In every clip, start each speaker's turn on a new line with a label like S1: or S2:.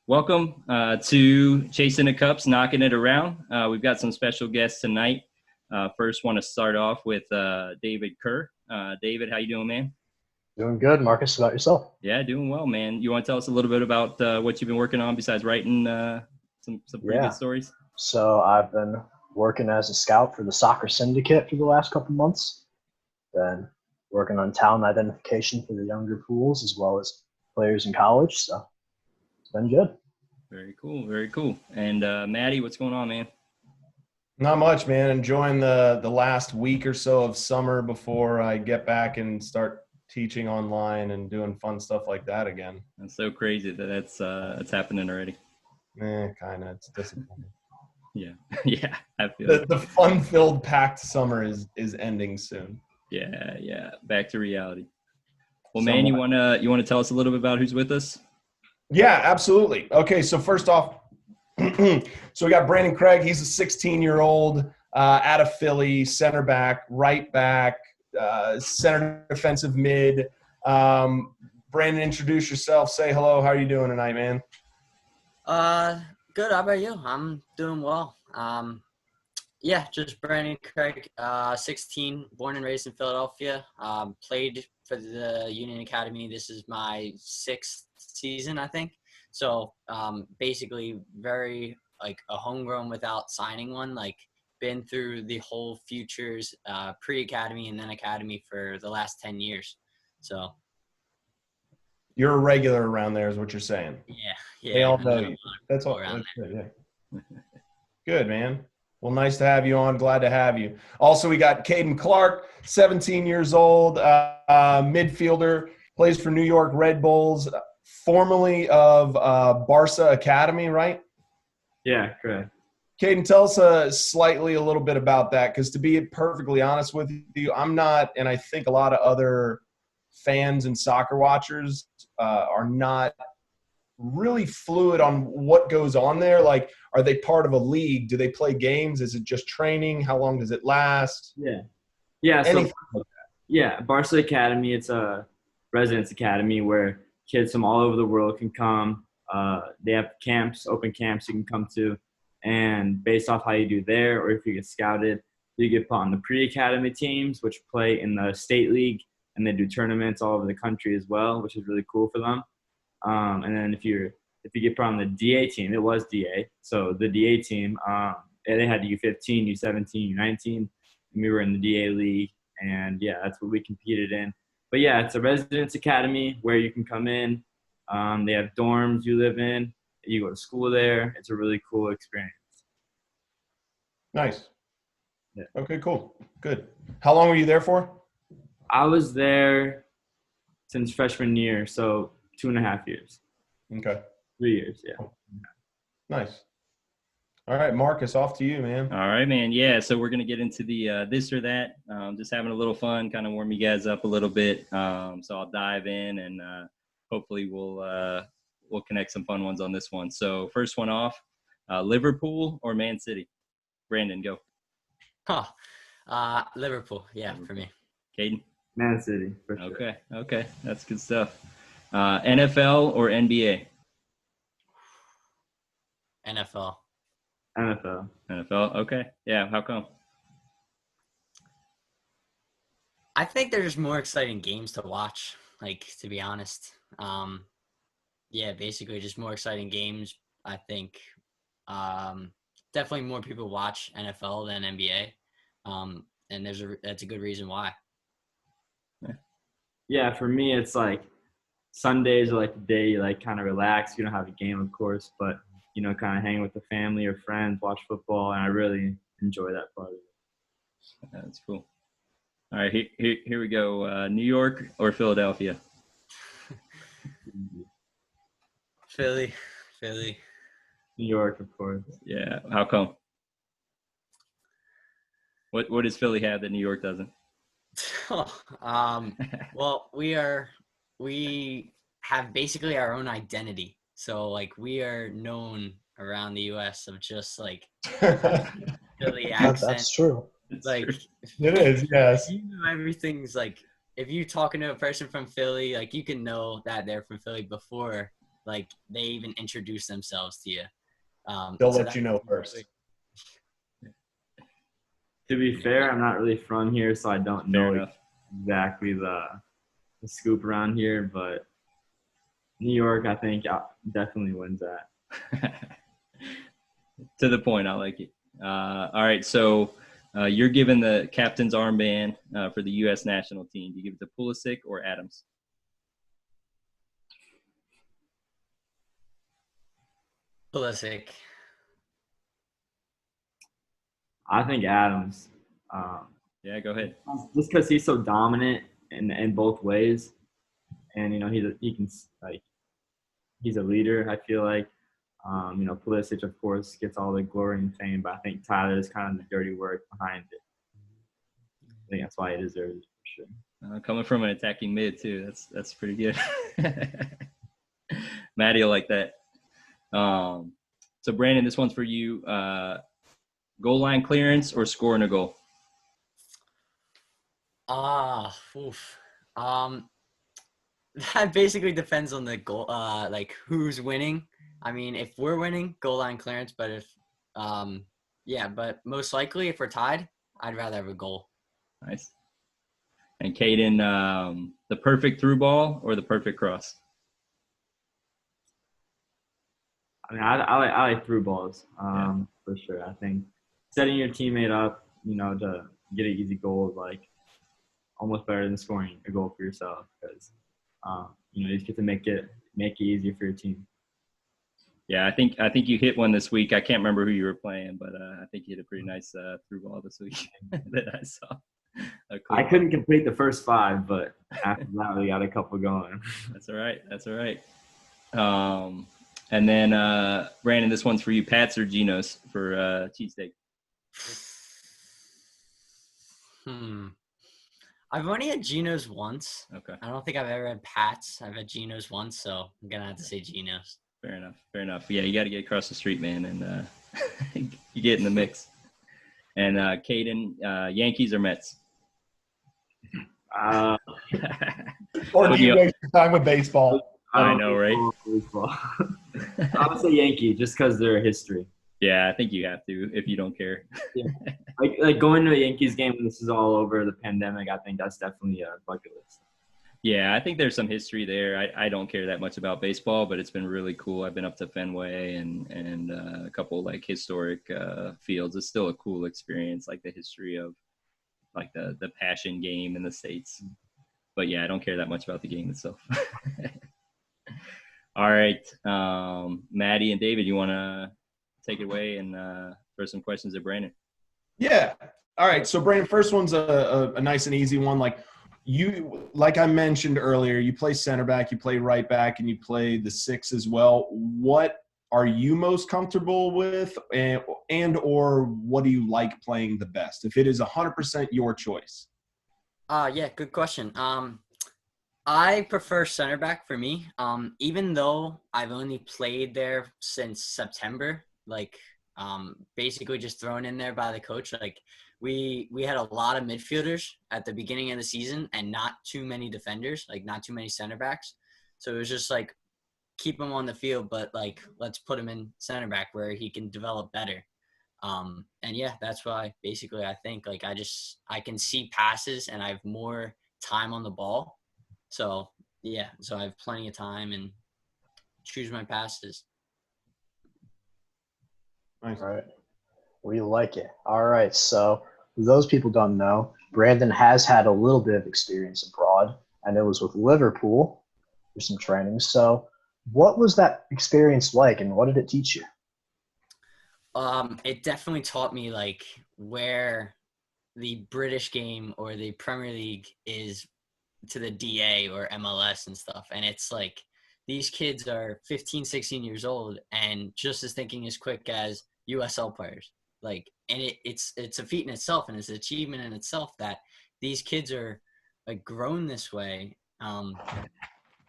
S1: Welcome to Chasing the Cups, Knocking It Around. We've got some special guests tonight. First, want to start off with David Kerr. David, how you doing, man?
S2: Doing good, Marcus. About yourself?
S1: Yeah, doing well, man. You want to tell us a little bit about what you've been working on besides writing some pretty good stories?
S2: So I've been working as a scout for the soccer syndicate for the last couple months. Been working on talent identification for the younger pools as well as players in college. So it's been good.
S1: Very cool, very cool. And Matty, what's going on, man?
S3: Not much, man. Enjoying the last week or so of summer before I get back and start teaching online and doing fun stuff like that again.
S1: That's so crazy that that's happening already.
S3: Kind of. It's disappointing.
S1: Yeah, yeah. I feel
S3: the fun-filled, packed summer is ending soon.
S1: Yeah. Back to reality. Well, man, you wanna tell us a little bit about who's with us?
S3: Yeah, absolutely. Okay, so first off, so we got Brandan Craig. He's a 16-year-old out of Philly, center back, right back, center defensive mid. Brandan, introduce yourself. Say hello. How are you doing tonight, man?
S4: Good. How about you? I'm doing well. Just Brandan Craig, 16, born and raised in Philadelphia. Played for the Union Academy. This is my 6th season, I think. So basically very like a homegrown without signing one, like been through the whole futures pre-academy and then academy for the last 10 years. So
S3: you're a regular around there is what you're saying.
S4: Yeah.
S3: They all know you. That's all. That's good, yeah. Good, man. Well, nice to have you on. Glad to have you. Also, we got Kaden Clark, 17 years old, midfielder, plays for New York Red Bulls, formerly of Barca Academy, right?
S5: Yeah, correct.
S3: Kaden, tell us a little bit about that, because to be perfectly honest with you, I'm not, and I think a lot of other fans and soccer watchers are not really fluid on what goes on there. Like, are they part of a league? Do they play games? Is it just training? How long does it last?
S5: Yeah. So,
S3: Anything like that.
S5: Barca Academy, it's a residence academy where kids from all over the world can come. They have camps, open camps you can come to. And based off how you do there, or if you get scouted, you get put on the pre-academy teams, which play in the state league, and they do tournaments all over the country as well, which is really cool for them. And then if you get put on the DA team, it was DA. So the DA team, they had U15, U17, U19, and we were in the DA league. And yeah, that's what we competed in. But yeah, it's a residence academy where you can come in. They have dorms you live in. You go to school there. It's a really cool experience.
S3: Nice.
S5: Yeah.
S3: Okay, cool. Good. How long were you there for?
S5: I was there since freshman year, so 2.5 years.
S3: Okay.
S5: 3 years, yeah.
S3: Nice. All right, Marcus, off to you, man.
S1: All right, man. Yeah, so we're going to get into the this or that, just having a little fun, kind of warm you guys up a little bit. So I'll dive in and hopefully we'll connect some fun ones on this one. So first one off, Liverpool or Man City? Brandan, go.
S4: Liverpool, yeah, for me.
S1: Caden?
S5: Man City, for sure.
S1: Okay. That's good stuff. NFL or NBA?
S4: NFL.
S5: NFL.
S1: Okay. Yeah, how come?
S4: I think there's more exciting games to watch, like, to be honest. Basically just more exciting games. I think definitely more people watch NFL than NBA. And that's a good reason why.
S5: Yeah, for me, it's like Sundays are like the day you like kind of relax. You don't have a game, of course, but kind of hang with the family or friends, watch football, and I really enjoy that part of it.
S1: That's cool. All right, here we go. New York or Philadelphia?
S4: Philly.
S5: New York, of course.
S1: Yeah, how come? What does Philly have that New York doesn't?
S4: Well, we have basically our own identity. So, like, we are known around the U.S. of just, like, Philly accent.
S2: That's true.
S4: Like,
S3: It is, yes.
S4: You know, everything's, like, if you're talking to a person from Philly, like, you can know that they're from Philly before like they even introduce themselves to you.
S3: They'll
S4: so
S3: let
S4: that-
S3: you know first.
S5: To be fair, I'm not really from here, so I don't
S1: Fair
S5: know
S1: enough.
S5: exactly the scoop around here. But New York, I think, definitely wins that.
S1: To the point. I like it. All right. So you're given the captain's armband for the U.S. national team. Do you give it to Pulisic or Adams?
S4: Pulisic.
S5: I think Adams.
S1: Yeah, go ahead.
S5: Just because he's so dominant in both ways, and he's a leader. I feel like Pulisic, of course, gets all the glory and fame, but I think Tyler is kind of the dirty work behind it. I think that's why he deserves it for sure.
S1: Coming from an attacking mid too, that's pretty good. Matty will like that. So Brandon, this one's for you. Goal line clearance or scoring a goal?
S4: Oof. That basically depends on the goal, like who's winning. I mean, if we're winning, goal line clearance, but if, but most likely if we're tied, I'd rather have a goal.
S1: Nice. And Caden, the perfect through ball or the perfect cross?
S5: I mean, I like through balls for sure. I think setting your teammate up, to get an easy goal is like almost better than scoring a goal for yourself because you just get to make it easier for your team.
S1: Yeah, I think you hit one this week. I can't remember who you were playing, but I think you hit a pretty nice through ball this week that I saw. Cool.
S5: I couldn't complete the first 5, but after that we got a couple going.
S1: That's all right. And then Brandon, this one's for you. Pat's or Geno's for cheesesteak?
S4: I've only had Geno's once.
S1: Okay.
S4: I don't think I've ever had Pat's. I've had Geno's once, so I'm gonna have to say Geno's.
S1: Fair enough. Yeah, you got to get across the street, man, and you get in the mix. And Caden, Yankees or Mets?
S3: Or do you waste your time with baseball?
S1: I know, right?
S5: I would say Yankee just because they're history.
S1: Yeah, I think you have to if you don't care.
S5: Yeah. Like going to a Yankees game when this is all over, the pandemic, I think that's definitely a bucket list.
S1: Yeah, I think there's some history there. I don't care that much about baseball, but it's been really cool. I've been up to Fenway and a couple like historic fields. It's still a cool experience, like the history of like the passion game in the States. But yeah, I don't care that much about the game itself. All right, Matty and David, you want to take it away and throw some questions at Brandon?
S3: Yeah. All right. So Brandon, first one's a nice and easy one. Like I mentioned earlier, you play center back, you play right back, and you play the 6 as well. What are you most comfortable with, and or what do you like playing the best? If it is 100% your choice.
S4: Yeah, good question. I prefer center back for me. Even though I've only played there since September, basically just thrown in there by the coach. Like we had a lot of midfielders at the beginning of the season and not too many defenders, like not too many center backs. So it was just like keep him on the field, but like let's put him in center back where he can develop better. And yeah, that's why basically I think like I can see passes and I have more time on the ball. So yeah, so I have plenty of time and choose my passes.
S3: Nice.
S2: All right. We like it. All right. So for those people who don't know, Brandon has had a little bit of experience abroad, and it was with Liverpool for some training. So what was that experience like, and what did it teach you?
S4: It definitely taught me like where the British game or the Premier League is to the DA or MLS and stuff. And it's like these kids are 15, 16 years old and just as thinking as quick as USL players. Like, and it's a feat in itself and it's an achievement in itself that these kids are like grown this way.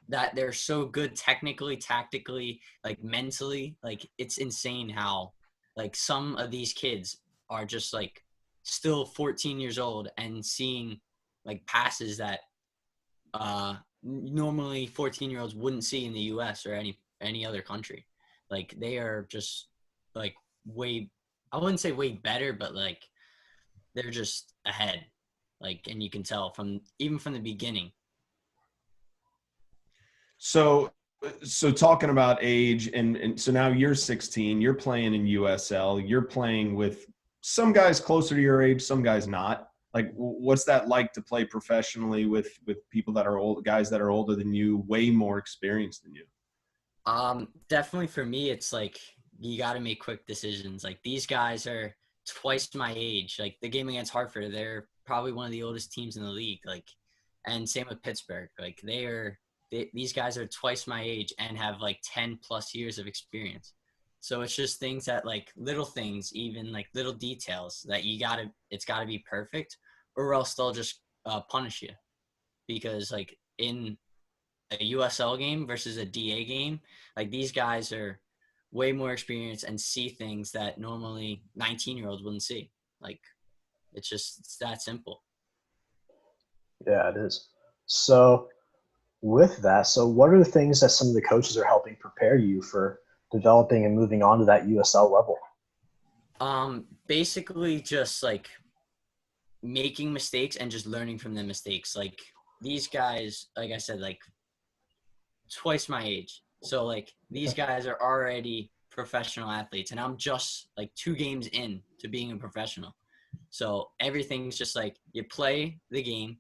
S4: That they're so good technically, tactically, like mentally. Like it's insane how like some of these kids are just like still 14 years old and seeing like passes that normally 14-year-olds wouldn't see in the US or any other country. Like they are just like way, I wouldn't say way better, but like they're just ahead. Like, and you can tell even from the beginning.
S3: So talking about age, and so now you're 16, you're playing in USL, you're playing with some guys closer to your age, some guys not. Like, what's that like to play professionally with people that are old, guys that are older than you, way more experienced than you?
S4: Definitely for me, it's like you got to make quick decisions. Like these guys are twice my age. Like the game against Hartford, they're probably one of the oldest teams in the league. Like, and same with Pittsburgh. Like these guys are twice my age and have like 10 plus years of experience. So it's just things that like little things, even like little details that it's gotta be perfect, or else they'll just punish you. Because like in a USL game versus a DA game, like these guys are way more experienced and see things that normally 19-year-olds wouldn't see. Like it's that simple.
S2: Yeah, it is. So with that, so what are the things that some of the coaches are helping prepare you for developing and moving on to that USL level?
S4: Basically just like making mistakes and just learning from the mistakes. Like these guys, like I said, like twice my age. So like these guys are already professional athletes and I'm just like 2 games in to being a professional. So everything's just like you play the game,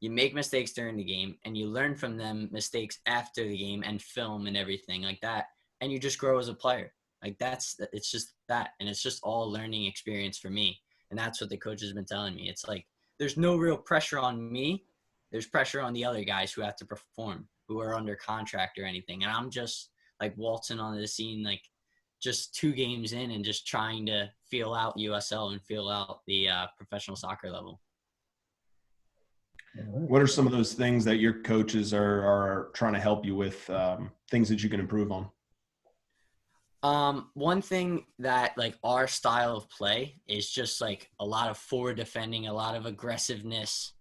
S4: you make mistakes during the game, and you learn from them mistakes after the game and film and everything like that. And you just grow as a player. Like it's just that. And it's just all learning experience for me. And that's what the coach has been telling me. It's like, there's no real pressure on me. There's pressure on the other guys who have to perform, who are under contract or anything. And I'm just like waltzing onto the scene, like just 2 games in and just trying to feel out USL and feel out the professional soccer level.
S3: What are some of those things that your coaches are trying to help you with, things that you can improve on?
S4: One thing that like our style of play is just like a lot of forward defending, a lot of aggressiveness.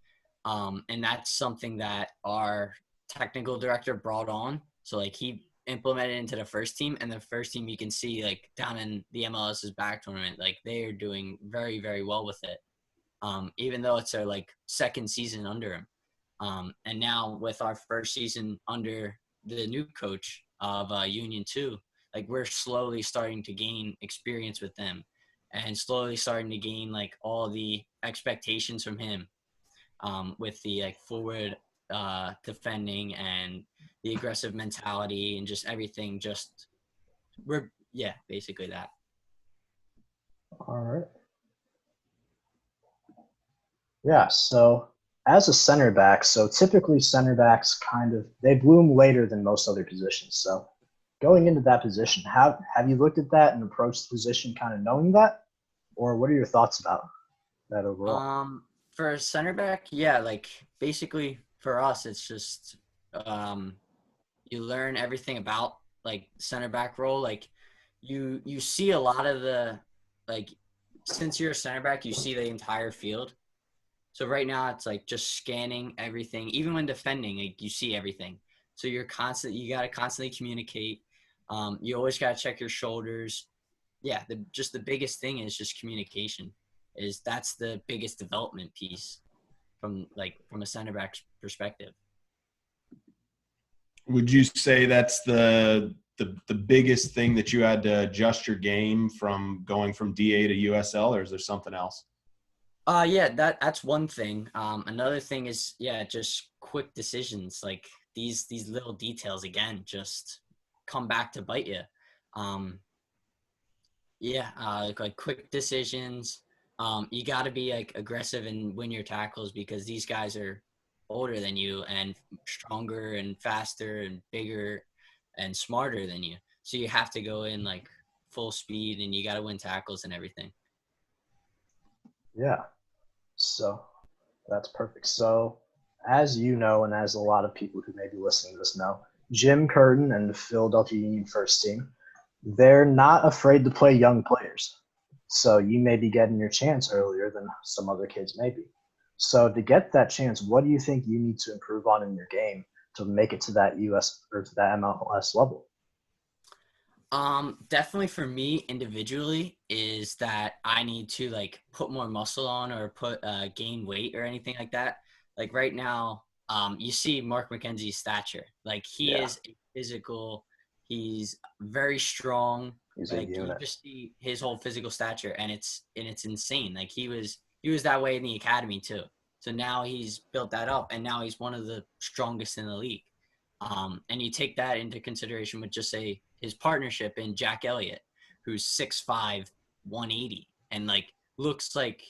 S4: And that's something that our technical director brought on. So like he implemented into the first team, and the first team you can see like down in the MLS's back tournament, like they are doing very, very well with it. Even though it's their like second season under him. And now with our first season under the new coach of Union2, like we're slowly starting to gain experience with them and slowly starting to gain like all the expectations from him, with the like forward defending and the aggressive mentality and just everything. Basically that.
S2: All right. Yeah, so as a center back, so typically center backs they bloom later than most other positions. So going into that position, have you looked at that and approached the position kind of knowing that? Or what are your thoughts about that overall?
S4: For a center back, yeah, like basically for us, it's just you learn everything about like center back role. Like you see a lot of the, like, since you're a center back, you see the entire field. So right now it's like just scanning everything. Even when defending, like you see everything. So you got to constantly communicate. You always got to check your shoulders. Yeah, the biggest thing is just communication. That's the biggest development piece from a center back's perspective.
S3: Would you say that's the biggest thing that you had to adjust your game from going from DA to USL, or is there something else?
S4: Yeah, that's one thing. Another thing is, just quick decisions. Like these little details again, just come back to bite you. Like quick decisions. You got to be like aggressive and win your tackles because these guys are older than you and stronger and faster and bigger and smarter than you. So you have to go in like full speed and you got to win tackles and everything.
S2: Yeah. So that's perfect. So as you know, and as a lot of people who may be listening to this know, Jim Curtin and the Philadelphia Union first team, they're not afraid to play young players. So you may be getting your chance earlier than some other kids may be. So to get that chance, what do you think you need to improve on in your game to make it to that US or to that MLS level?
S4: Definitely for me individually is that I need to like put more muscle on or gain weight or anything like that. Like right now, you see Mark McKenzie's stature. Like he
S2: Yeah.
S4: is physical. He's very strong.
S2: He's a
S4: Like you
S2: unit.
S4: just see his whole physical stature, and it's insane. Like he was that way in the academy too. So now he's built that up, and now he's one of the strongest in the league. And you take that into consideration with just say his partnership in Jack Elliott, who's 6'5", 180, and like looks like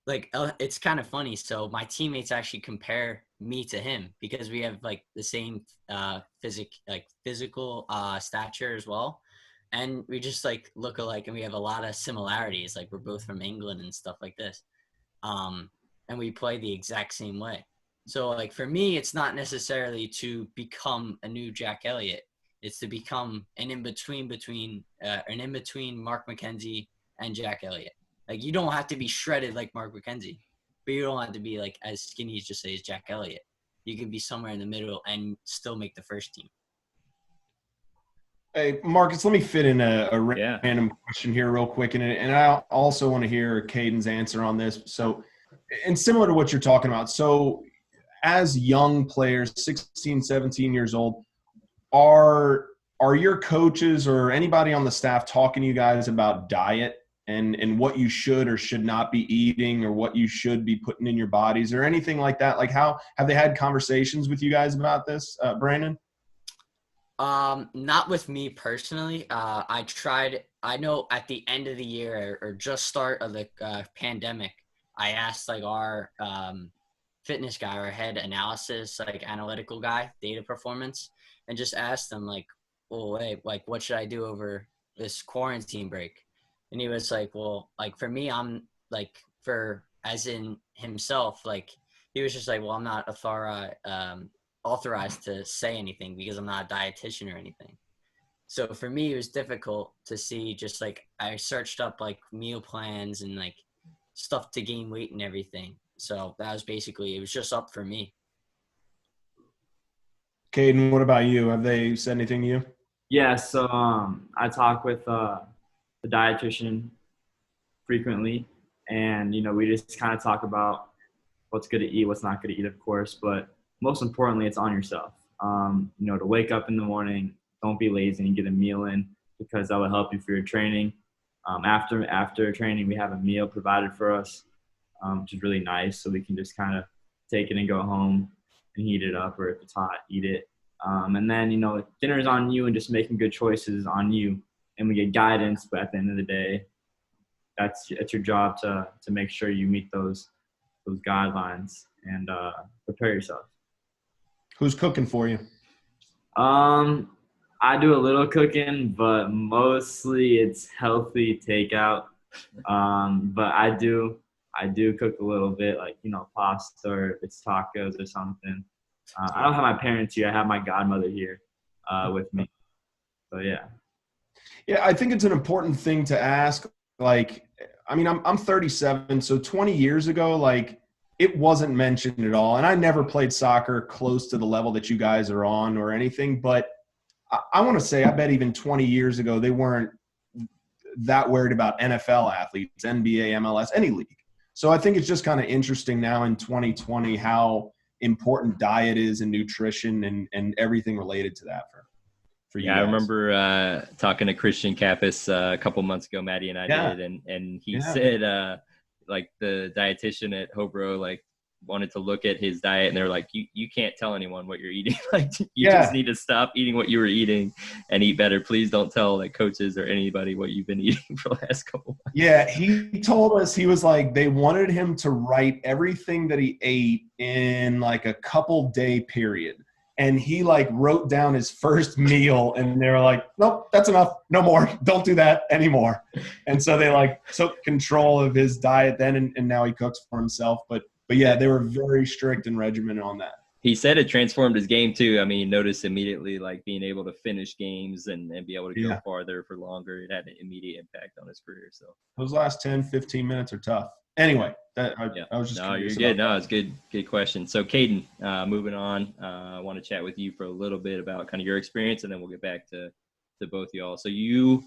S4: it's kind of funny. So my teammates actually compare me to him because we have like the same physical stature as well, and we just like look alike, and we have a lot of similarities. Like we're both from England and stuff like this, and we play the exact same way. So like for me, it's not necessarily to become a new Jack Elliott. It's to become an in-between between Mark McKenzie and Jack Elliott. Like you don't have to be shredded like Mark McKenzie, but you don't have to be like as skinny as just say as Jack Elliott. You can be somewhere in the middle and still make the first team.
S3: Hey, Marcus, let me fit in a random question here real quick. And I also want to hear Caden's answer on this. So, and similar to what you're talking about. So as young players, 16, 17 years old, are your coaches or anybody on the staff talking to you guys about diet and what you should or should not be eating or what you should be putting in your bodies or anything like that? Like how have they had conversations with you guys about this, Brandon?
S4: Not with me personally. I know at the end of the year or just start of the pandemic, I asked like our fitness guy, our head analysis, like analytical guy, data performance, and just asked them like, well, hey, like what should I do over this quarantine break? And he was like, well, like for me, I'm like as in himself, like he was just like, well, I'm not authorized to say anything because I'm not a dietitian or anything. So for me, it was difficult to see just like I searched up like meal plans and like stuff to gain weight and everything. So that was basically, it was just up for me.
S3: Caden, what about you? Have they said anything to you?
S5: Yeah, so I talk with the dietitian frequently, and we just kind of talk about what's good to eat, what's not good to eat, of course, but most importantly, it's on yourself. To wake up in the morning, don't be lazy and get a meal in because that will help you for your training. After training, we have a meal provided for us, which is really nice, so we can just kind of take it and go home and heat it up, or if it's hot, eat it. And then, dinner is on you, and just making good choices is on you. And we get guidance, but at the end of the day, it's your job to make sure you meet those guidelines and prepare yourself.
S3: Who's cooking for you?
S5: I do a little cooking, but mostly it's healthy takeout. But I do cook a little bit, like pasta, or if it's tacos or something. I don't have my parents here. I have my godmother here with me. So yeah.
S3: Yeah, I think it's an important thing to ask. Like, I mean, I'm 37, so 20 years ago, like, it wasn't mentioned at all. And I never played soccer close to the level that you guys are on or anything. But I want to say, I bet even 20 years ago, they weren't that worried about NFL athletes, NBA, MLS, any league. So I think it's just kind of interesting now in 2020 how important diet is and nutrition and everything related to that for you guys.
S1: I remember talking to Christian Kappas a couple months ago, Matty and I did, and he said like the dietitian at Hobro like wanted to look at his diet, and they're like, you can't tell anyone what you're eating. Like you just need to stop eating what you were eating and eat better. Please don't tell like coaches or anybody what you've been eating for the last couple months.
S3: Yeah, he told us, he was like, they wanted him to write everything that he ate in like a couple day period. And he like wrote down his first meal, and they were like, nope, that's enough. No more. Don't do that anymore. And so they like took control of his diet then, and now he cooks for himself. But yeah, they were very strict and regimented on that.
S1: He said it transformed his game too. I mean, noticed immediately like being able to finish games and be able to go farther for longer. It had an immediate impact on his career. So
S3: those last 10, 15 minutes are tough. Anyway, I was just
S1: no, you're good. No, it's good question. So Caden, moving on, I want to chat with you for a little bit about kind of your experience, and then we'll get back to both of y'all. So you,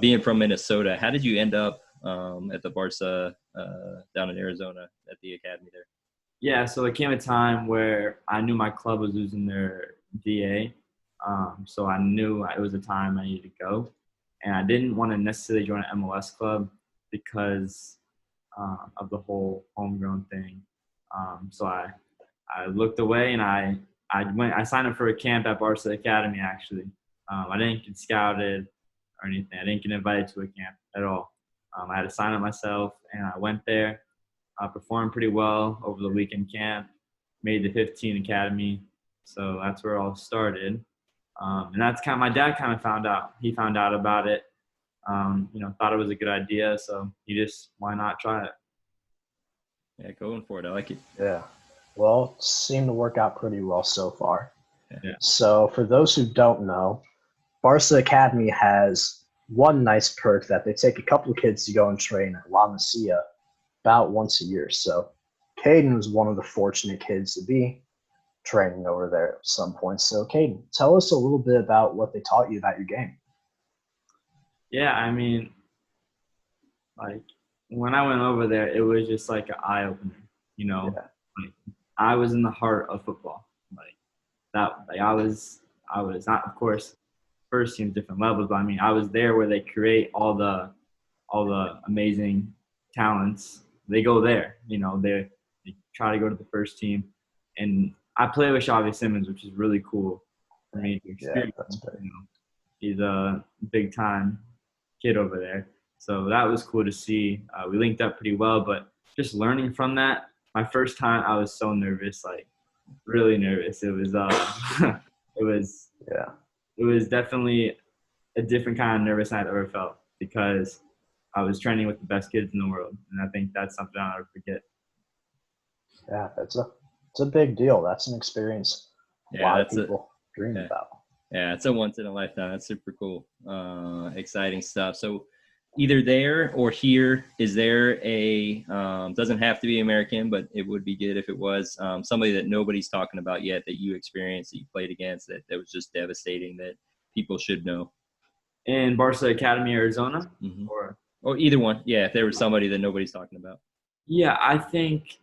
S1: being from Minnesota, how did you end up at the Barca down in Arizona at the academy there?
S5: Yeah, so there came a time where I knew my club was losing their DA. So I knew it was a time I needed to go. And I didn't want to necessarily join an MLS club because of the whole homegrown thing. So I looked away and I signed up for a camp at Barca Academy, actually. I didn't get scouted or anything. I didn't get invited to a camp at all. I had to sign up myself, and I went there. I performed pretty well over the weekend camp, made the 15 academy. So that's where it all started. And that's my dad kind of found out. He found out about it, thought it was a good idea. So he just, why not try it?
S1: Yeah, going for it. I like it.
S2: Yeah. Well, it seemed to work out pretty well so far.
S5: Yeah.
S2: So for those who don't know, Barca Academy has one nice perk that they take a couple of kids to go and train at La Masia about once a year. So Caden was one of the fortunate kids to be training over there at some point. So Caden, tell us a little bit about what they taught you about your game.
S5: Yeah, I mean, like when I went over there, it was just like an eye opener,
S2: Yeah.
S5: Like I was in the heart of football. I was not, of course, first team, different levels, but I mean, I was there where they create all the amazing talents. They go there, they try to go to the first team. And I play with Xavi Simmons, which is really cool for me to experience.
S2: Yeah, that's great.
S5: He's a big time kid over there. So that was cool to see. We linked up pretty well, but just learning from that, my first time I was so nervous, like really nervous. It was it was definitely a different kind of nervous I'd ever felt because I was training with the best kids in the world. And I think that's something I'll never forget.
S2: Yeah, it's a big deal. That's an experience a lot of people dream about.
S1: Yeah, it's a once in a lifetime. That's super cool. Exciting stuff. So either there or here, is there a doesn't have to be American, but it would be good if it was somebody that nobody's talking about yet that you experienced, that you played against, that was just devastating, that people should know?
S5: In Barca Academy, Arizona?
S1: Mm-hmm.
S5: Or
S1: either one. Yeah, if there was somebody that nobody's talking about.
S5: Yeah, I think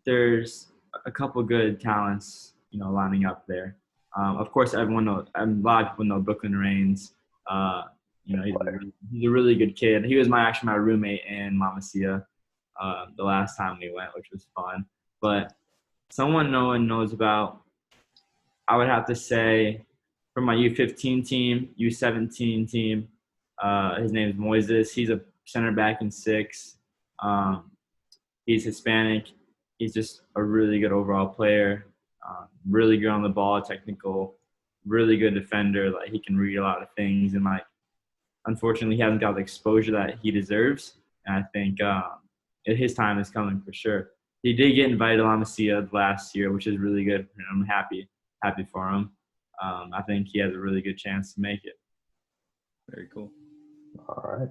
S5: there's a couple good talents, lining up there. Of course, everyone knows. A lot of people know Brooklyn Reigns. He's a really good kid. He was my roommate in La Masia the last time we went, which was fun. But someone no one knows about, I would have to say, from my U15 team, U17 team, his name is Moises. He's a center back in 6. He's Hispanic. He's just a really good overall player, really good on the ball, technical, really good defender. Like, he can read a lot of things, and unfortunately, he hasn't got the exposure that he deserves. And I think his time is coming for sure. He did get invited to La Masia last year, which is really good. And I'm happy for him. I think he has a really good chance to make it.
S1: Very cool.
S2: All right.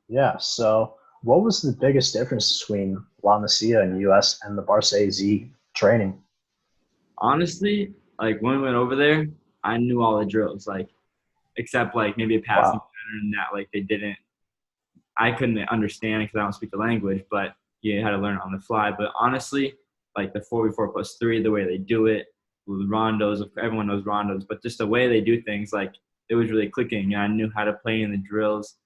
S2: Yeah, so what was the biggest difference between La Masia in the U.S. and the Barca AZ training?
S5: Honestly, when we went over there, I knew all the drills, except maybe a passing pattern that they didn't. I couldn't understand because I don't speak the language, but you had to learn it on the fly. But honestly, the 4v4+3, the way they do it, with rondos, everyone knows rondos, but just the way they do things, it was really clicking. And I knew how to play in the drills.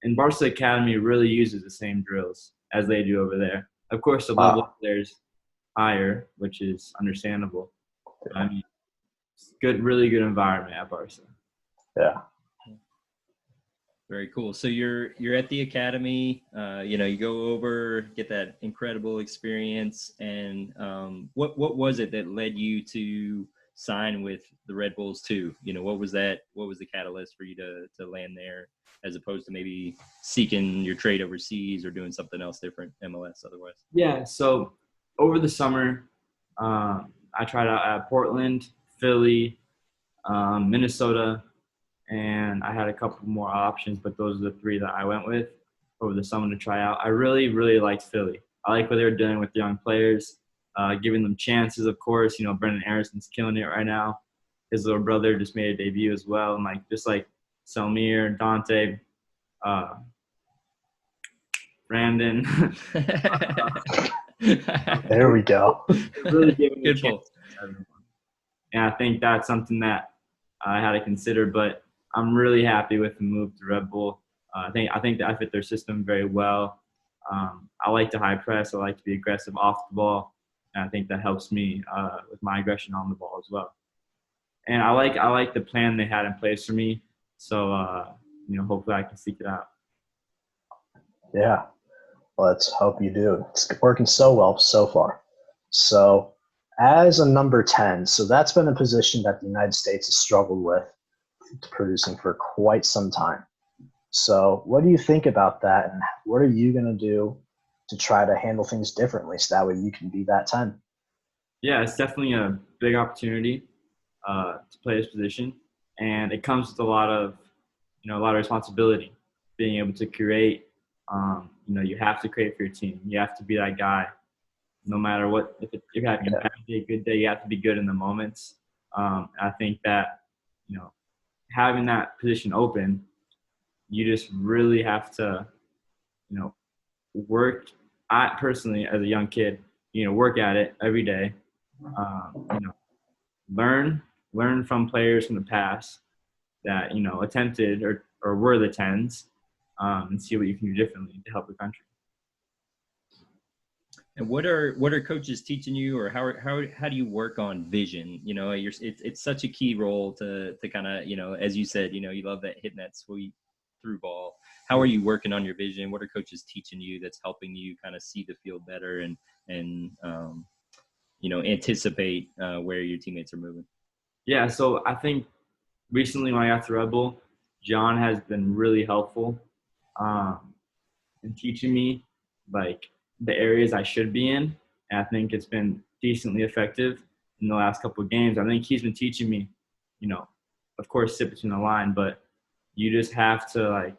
S5: And Barca Academy really uses the same drills as they do over there. Of course, the level of players higher, which is understandable. Yeah. I mean, really good environment at Barca.
S2: Yeah.
S1: Very cool. So you're at the academy. You go over, get that incredible experience, and what was it that led you to sign with the Red Bulls too? What was that? What was the catalyst for you to land there, as opposed to maybe seeking your trade overseas or doing something else different, MLS otherwise?
S5: Yeah. So over the summer, I tried out at Portland, Philly, Minnesota. And I had a couple more options, but those are the 3 that I went with over the summer to try out. I really, really liked Philly. I like what they were doing with the young players, giving them chances, of course. Brendan Harrison's killing it right now. his little brother just made a debut as well. And just like Selmir, Dante, Brandon.
S2: There we go.
S5: Really giving me a
S1: Good
S5: chance
S1: pull.
S5: to everyone. And I think that's something that I had to consider, but I'm really happy with the move to Red Bull. I think that I fit their system very well. I like to high press. I like to be aggressive off the ball, and I think that helps me with my aggression on the ball as well. And I like the plan they had in place for me. So hopefully I can seek it out.
S2: Yeah. Let's hope you do. It's working so well so far. So as a number 10, so that's been a position that the United States has struggled with producing for quite some time. So what do you think about that, and what are you going to do to try to handle things differently so that way you can be that 10?
S5: Yeah, it's definitely a big opportunity to play this position, and it comes with a lot of responsibility. Being able to create, you have to create for your team. You have to be that guy, no matter what. If you're having a bad day, good day, you have to be good in the moments. I think that having that position open, you just really have to, work. I personally, as a young kid, work at it every day. Learn from players from the past that attempted or were the 10s, and see what you can do differently to help the country.
S1: And what are coaches teaching you, or how do you work on vision? It's such a key role to kind of, as you said, you love hitting that sweet through ball. How are you working on your vision? What are coaches teaching you that's helping you kind of see the field better and anticipate where your teammates are moving?
S5: Yeah, so I think recently when I got to Red Bull, John has been really helpful in teaching me the areas I should be in. And I think it's been decently effective in the last couple of games. I think he's been teaching me, of course, sit between the line, but you just have to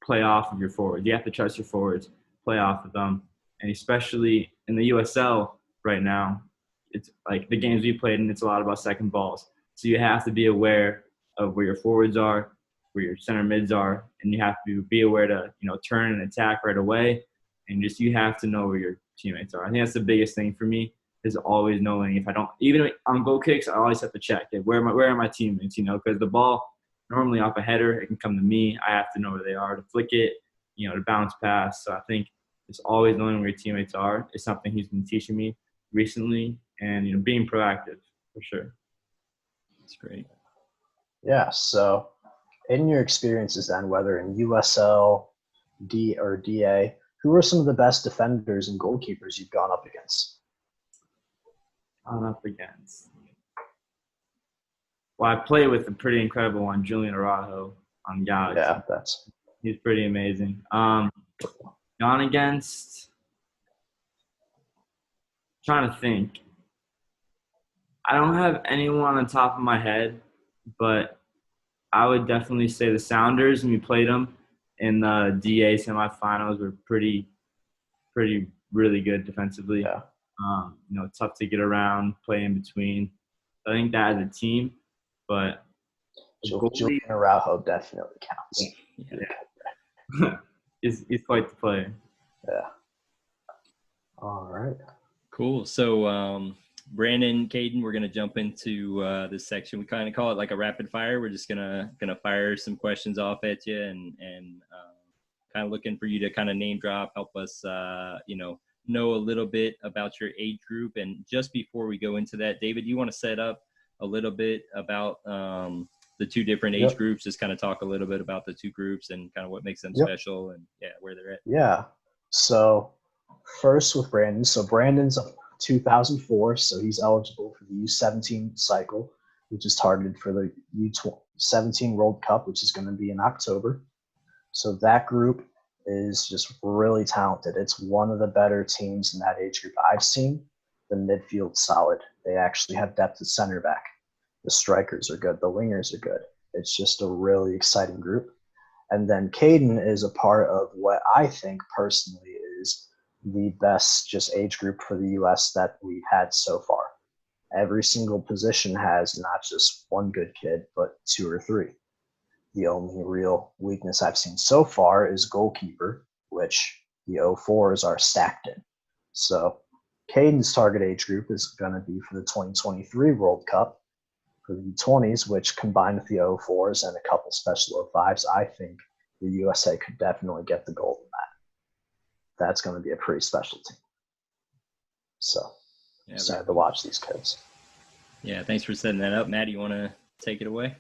S5: play off of your forwards. You have to trust your forwards, play off of them. And especially in the USL right now, it's like the games we played, and it's a lot about second balls. So you have to be aware of where your forwards are, where your center mids are, and you have to be aware to, turn and attack right away. And you have to know where your teammates are. I think that's the biggest thing for me, is always knowing if I don't, even on goal kicks, I always have to check where are my teammates, because the ball normally off a header, it can come to me. I have to know where they are to flick it, to bounce pass. So I think just always knowing where your teammates are is something he's been teaching me recently, and, being proactive for sure.
S1: That's great.
S2: Yeah. So in your experiences then, whether in USL, D or DA, who are some of the best defenders and goalkeepers you've gone up against?
S5: Well, I play with a pretty incredible one, Julian Araujo on Galaxy.
S2: Yeah,
S5: He's pretty amazing. Gone against, trying to think. I don't have anyone on top of my head, but I would definitely say the Sounders, when we played them in the DA semifinals, were pretty really good defensively.
S2: Yeah.
S5: Tough to get around, play in between. I think that as a team, but
S2: Julian Araujo definitely counts.
S5: Yeah. he's quite the player.
S2: Yeah. All right.
S1: Cool. So Brandon, Caden, we're gonna jump into this section. We kind of call it like a rapid fire. We're just gonna fire some questions off at you, and kind of looking for you to kind of name drop, help us know a little bit about your age group. And just before we go into that, David, you want to set up a little bit about the two different age groups, just kind of talk a little bit about the two groups and kind of what makes them special and where they're at.
S2: Yeah. So first with Brandon. So Brandon's 2004, so he's eligible for the U17 cycle, which is targeted for the U17 World Cup, which is going to be in October. So that group is just really talented. It's one of the better teams in that age group I've seen. The midfield's solid. They actually have depth at center back. The strikers are good. The wingers are good. It's just a really exciting group. And then Caden is a part of what I think personally is the best just age group for the U.S. that we've had so far. every single position has not just one good kid, but 2 or 3. The only real weakness I've seen so far is goalkeeper, which the 04s are stacked in. So Caden's target age group is going to be for the 2023 World Cup. For the 20s, which combined with the 04s and a couple special 05s, I think the USA could definitely get the gold in that. That's going to be a pretty special team. So excited to watch these kids.
S1: Yeah, thanks for setting that up. Matty, you want to take it away?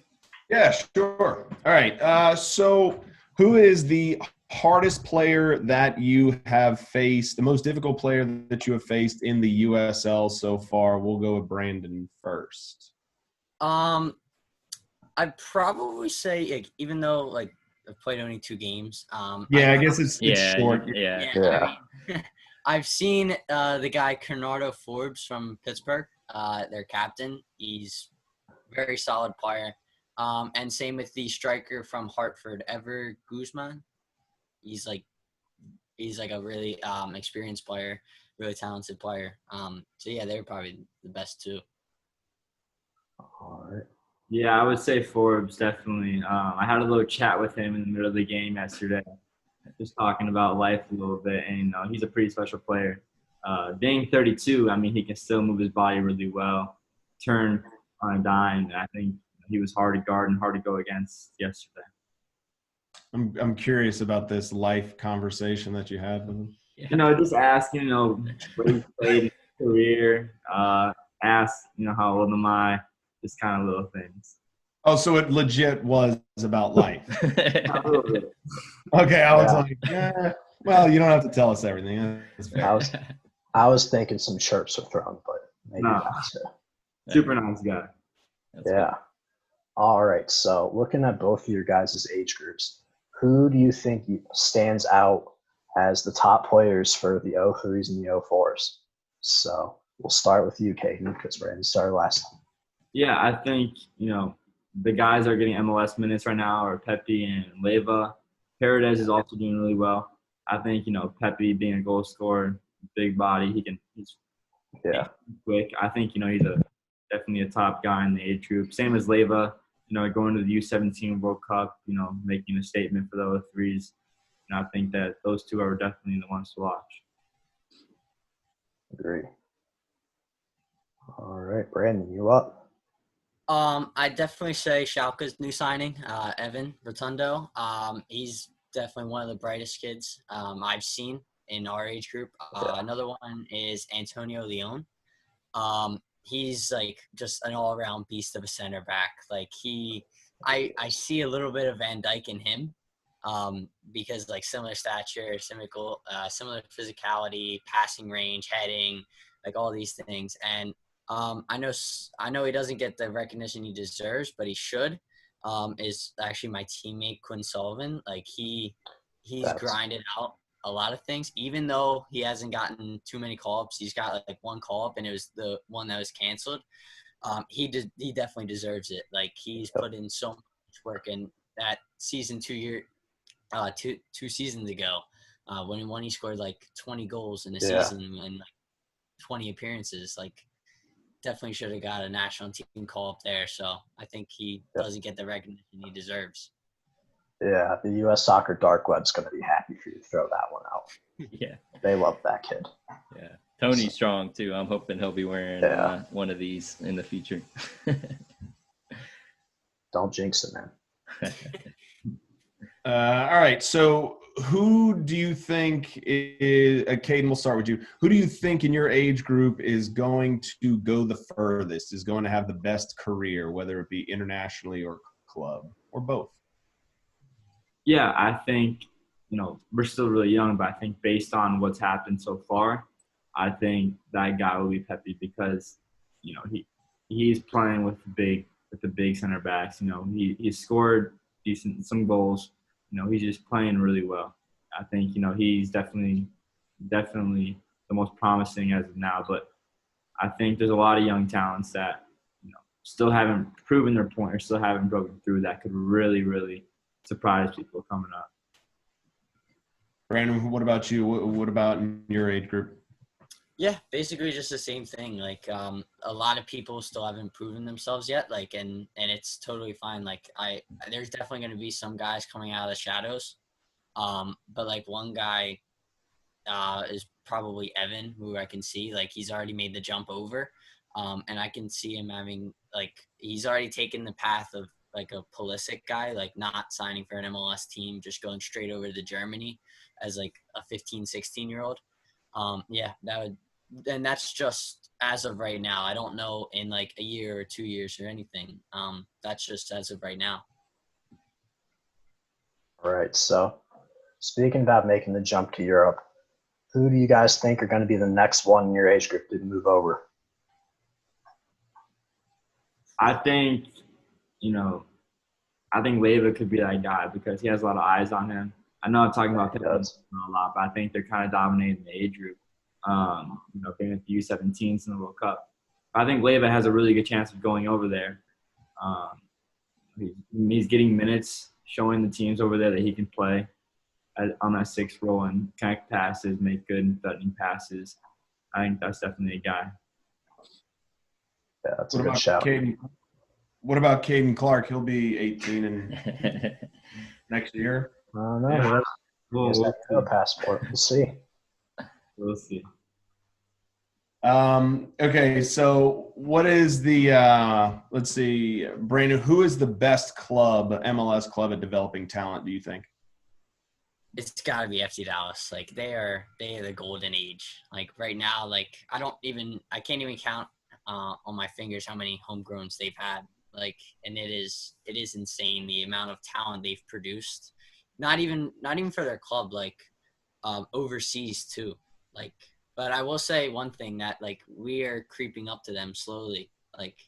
S3: Yeah, sure. All right. So who is the hardest player that you have faced, the most difficult player that you have faced in the USL so far? We'll go with Brandan first.
S4: I'd probably say, like, even though, like, I've played only 2 games.
S3: Yeah, I guess it's short.
S1: Yeah.
S2: Yeah.
S4: I mean, I've seen the guy Bernardo Forbes from Pittsburgh, their captain. He's a very solid player. And same with the striker from Hartford, Ever Guzman. He's like a really experienced player, really talented player. So yeah, they're probably the best 2.
S2: All right.
S5: Yeah, I would say Forbes, definitely. I had a little chat with him in the middle of the game yesterday, just talking about life a little bit, and he's a pretty special player. Being 32, I mean, he can still move his body really well, turn on a dime, and I think he was hard to guard and hard to go against yesterday.
S3: I'm curious about this life conversation that you had with him.
S5: Just ask, where he played in his career, ask, how old am I, just kind of little things.
S3: Oh, so it legit was about life.
S5: A little bit.
S3: Okay, I was like, well, you don't have to tell us everything. That's fair.
S2: I was thinking some chirps were thrown, but maybe not.
S5: Super nice guy.
S2: Yeah. All right. So looking at both of your guys' age groups, who do you think stands out as the top players for the 03s and the 04s? So we'll start with you, Kaden, because Brandon started last time.
S5: Yeah, I think, the guys that are getting MLS minutes right now are Pepe and Leyva. Paredes is also doing really well. I think, Pepe being a goal scorer, big body, he's quick. I think, he's definitely a top guy in the age group. Same as Leyva, going to the U17 World Cup, making a statement for the 03s. And I think that those 2 are definitely the ones to watch.
S2: Agree. All right, Brandon, you up?
S4: I definitely say Schalke's new signing, Evan Rotundo. He's definitely one of the brightest kids I've seen in our age group. Another one is Antonio Leon. He's like just an all-around beast of a center back. Like I see a little bit of Van Dijk in him because like similar stature, similar physicality, passing range, heading, like all these things. And I know he doesn't get the recognition he deserves, but he should. Is actually my teammate Quinn Sullivan. Like he's grinded out a lot of things, even though he hasn't gotten too many call-ups. He's got like 1 call-up, and it was the one that was canceled. He definitely deserves it. Like he's put in so much work, and that season 2 seasons ago, when he scored like 20 goals in a season and like 20 appearances, like definitely should have got a national team call-up there. So I think he doesn't get the recognition he deserves.
S2: Yeah, the U.S. Soccer Dark Web's going to be happy for you to throw that one out.
S1: Yeah.
S2: They love that kid.
S1: Yeah. Tony's strong, too. I'm hoping he'll be wearing one of these in the future.
S2: Don't jinx it, man.
S3: All right, so who do you think is Caden, we'll start with you. Who do you think in your age group is going to go the furthest, is going to have the best career, whether it be internationally or club or both?
S5: Yeah, I think, we're still really young, but I think based on what's happened so far, I think that guy will be Pepe because, he's playing with the big center backs. He scored some goals. He's just playing really well. I think, he's definitely the most promising as of now. But I think there's a lot of young talents that, still haven't proven their point or still haven't broken through that could really, really surprise people coming up.
S3: Brandon, what about you? What about in your age group?
S4: Yeah, basically just the same thing. Like, a lot of people still haven't proven themselves yet. Like, and it's totally fine. Like, there's definitely going to be some guys coming out of the shadows. But like one guy, is probably Evan, who I can see like he's already made the jump over, and I can see him having like he's already taken the path of like a Pulisic guy, like not signing for an MLS team, just going straight over to Germany as like a 15, 16-year-old. Yeah, and that's just as of right now. I don't know in like a year or 2 years or anything. That's just as of right now.
S2: All right. So, speaking about making the jump to Europe, who do you guys think are going to be the next one in your age group to move over?
S5: I think, I think Leyva could be that guy because he has a lot of eyes on him. I know I'm talking about him a lot, but I think they're kind of dominating the age group. Being at the U17s in the World Cup. I think Leyva has a really good chance of going over there. He's getting minutes, showing the teams over there that he can play on that sixth role and connect passes, make good threatening passes. I think that's definitely a guy.
S2: Yeah, that's a good shout.
S3: What about Caden Clark? He'll be 18 in next year.
S2: I don't know. He has that passport. We'll see.
S5: We'll see.
S3: Okay, so what is the let's see, Brandon, who is the best MLS club at developing talent, do you think?
S4: It's got to be FC Dallas. Like they are the golden age. Like right now, like I can't even count on my fingers how many homegrowns they've had. Like, and it is insane the amount of talent they've produced. Not even for their club, like overseas too. Like, but I will say one thing that like we are creeping up to them slowly. Like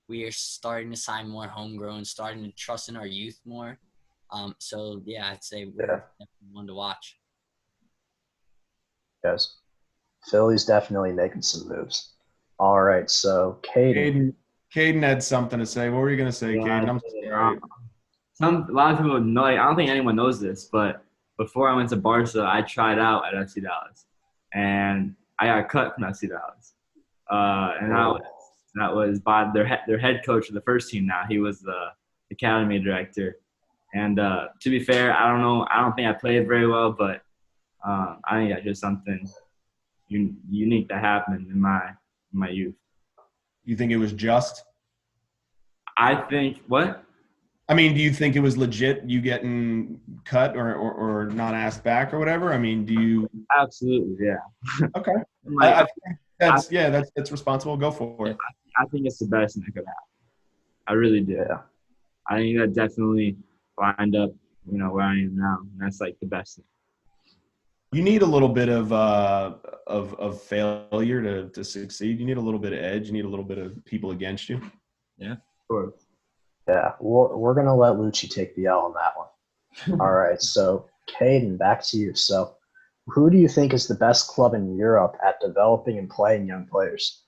S4: we are starting to sign more homegrown, starting to trust in our youth more. So yeah, I'd say we're definitely one to watch.
S2: Yes, Philly's definitely making some moves. All right, so Caden
S3: had something to say. What were you going to say, Caden? I'm sorry.
S5: A lot of people know. Like, I don't think anyone knows this, but before I went to Barca, I tried out at FC Dallas, and I got cut from FC Dallas. And that was by their head coach of the first team. Now he was the academy director. And to be fair, I don't know. I don't think I played very well, but I think that's just something unique that happened in my youth.
S3: You think it was just?
S5: I think what?
S3: I mean, do you think it was legit you getting cut or not asked back or whatever? I mean, do you?
S5: Absolutely, yeah.
S3: Okay. I think that's responsible. Go for it.
S5: I think it's the best thing that could happen. I really do. Yeah. I think that definitely lined up, where I am now, and that's like the best thing.
S3: You need a little bit of failure to succeed. You need a little bit of edge. You need a little bit of people against you.
S5: Yeah, of course.
S2: Yeah, we're going to let Lucci take the L on that one. All right, so Caden, back to you. So who do you think is the best club in Europe at developing and playing young players?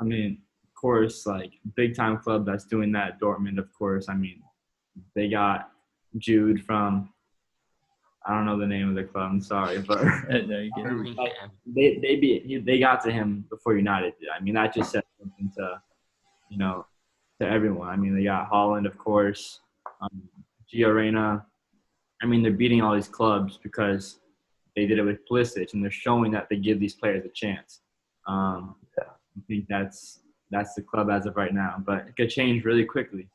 S5: I mean, of course, like big-time club that's doing that, Dortmund, of course. I mean, they got Jude from – I don't know the name of the club. I'm sorry, but they got to him before United did. I mean, that just said something to everyone. I mean, they got Holland, of course, Gio Reyna. I mean, they're beating all these clubs because they did it with Pulisic, and they're showing that they give these players a chance. I think that's the club as of right now, but it could change really quickly.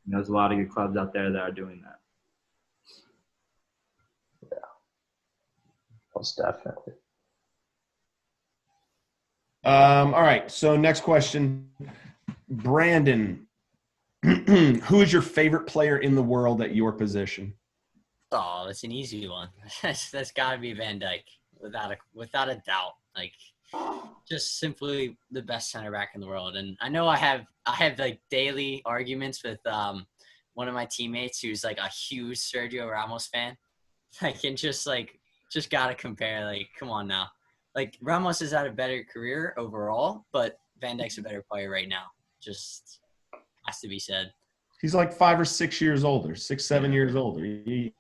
S5: There's a lot of good clubs out there that are doing that.
S2: Yeah, most definitely.
S3: All right, so next question. Brandon, who is your favorite player in the world at your position?
S4: Oh, that's an easy one. That's got to be Van Dijk, without a doubt. Like, just simply the best center back in the world. And I know I have like daily arguments with one of my teammates who's like a huge Sergio Ramos fan. Like, and just got to compare. Like, come on now. Like, Ramos has had a better career overall, but Van Dijk's a better player right now. Just has to be said.
S3: He's like 5 or 6 years older, 6, 7 years older.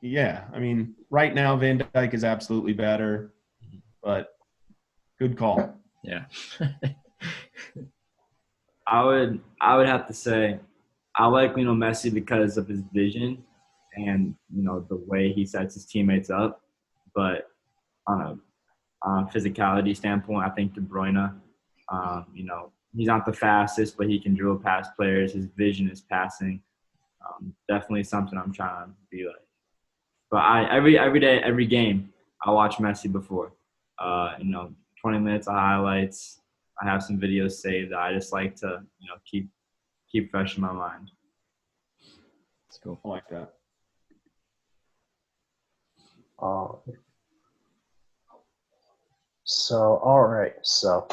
S3: Yeah, I mean, right now Van Dijk is absolutely better. but good call.
S1: Yeah.
S5: I would have to say I like Messi because of his vision and the way he sets his teammates up. But on a physicality standpoint, I think De Bruyne, he's not the fastest, but he can dribble past players. His vision is passing. Definitely something I'm trying to be like. But every day, every game, I watch Messi before. 20 minutes of highlights. I have some videos saved that I just like to, keep fresh in my mind.
S1: That's cool.
S3: I like that.
S2: So, all right. So,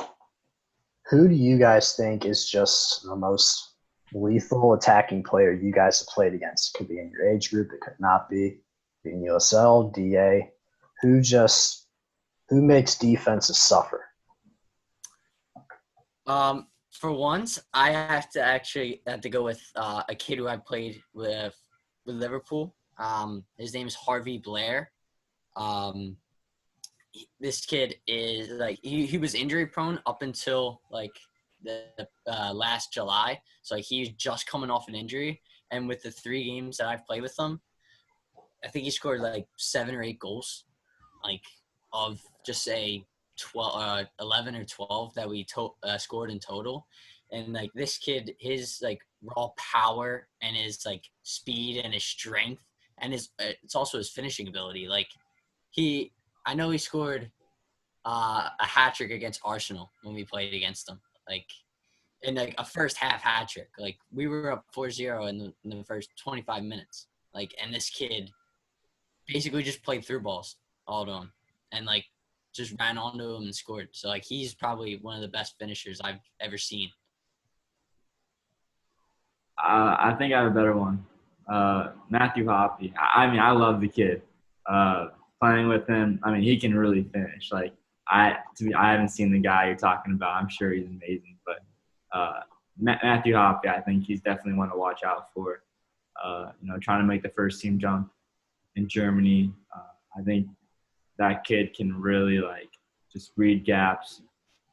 S2: who do you guys think is just the most lethal attacking player you guys have played against? It could be in your age group. It could not be. In USL, DA. Who makes defenses suffer?
S4: For once, I have to go with a kid who I played with Liverpool. His name is Harvey Blair. This kid is he was injury prone up until the last July. So he's just coming off an injury, and with the 3 games that I've played with him, I think he scored 7 or 8 goals, of just say 11 or 12 that we scored in total. And this kid, his raw power and his speed and his strength and it's also his finishing ability. I know he scored a hat trick against Arsenal when we played against them. In a first half hat trick. We were up 4-0 in the first 25 minutes. And this kid basically just played through balls all to him and just ran onto him and scored. So he's probably one of the best finishers I've ever seen.
S5: I think I have a better one. Matthew Hoppy. I love the kid. Playing with him, he can really finish. I haven't seen the guy you're talking about. I'm sure he's amazing, but Matthew Hoppy, I think he's definitely one to watch out for. Trying to make the first team jump in Germany. I think that kid can really just read gaps,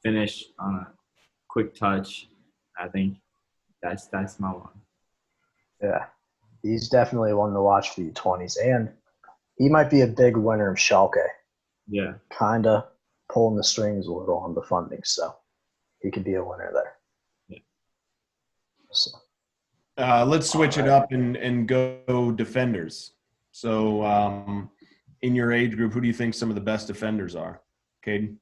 S5: finish on a quick touch. I think that's my one.
S2: Yeah, he's definitely one to watch for U20s, and he might be a big winner of Schalke.
S5: Yeah.
S2: Kind of pulling the strings a little on the funding, so he could be a winner there.
S5: Yeah.
S2: So,
S3: let's switch it up and go defenders. So in your age group, who do you think some of the best defenders are? Caden?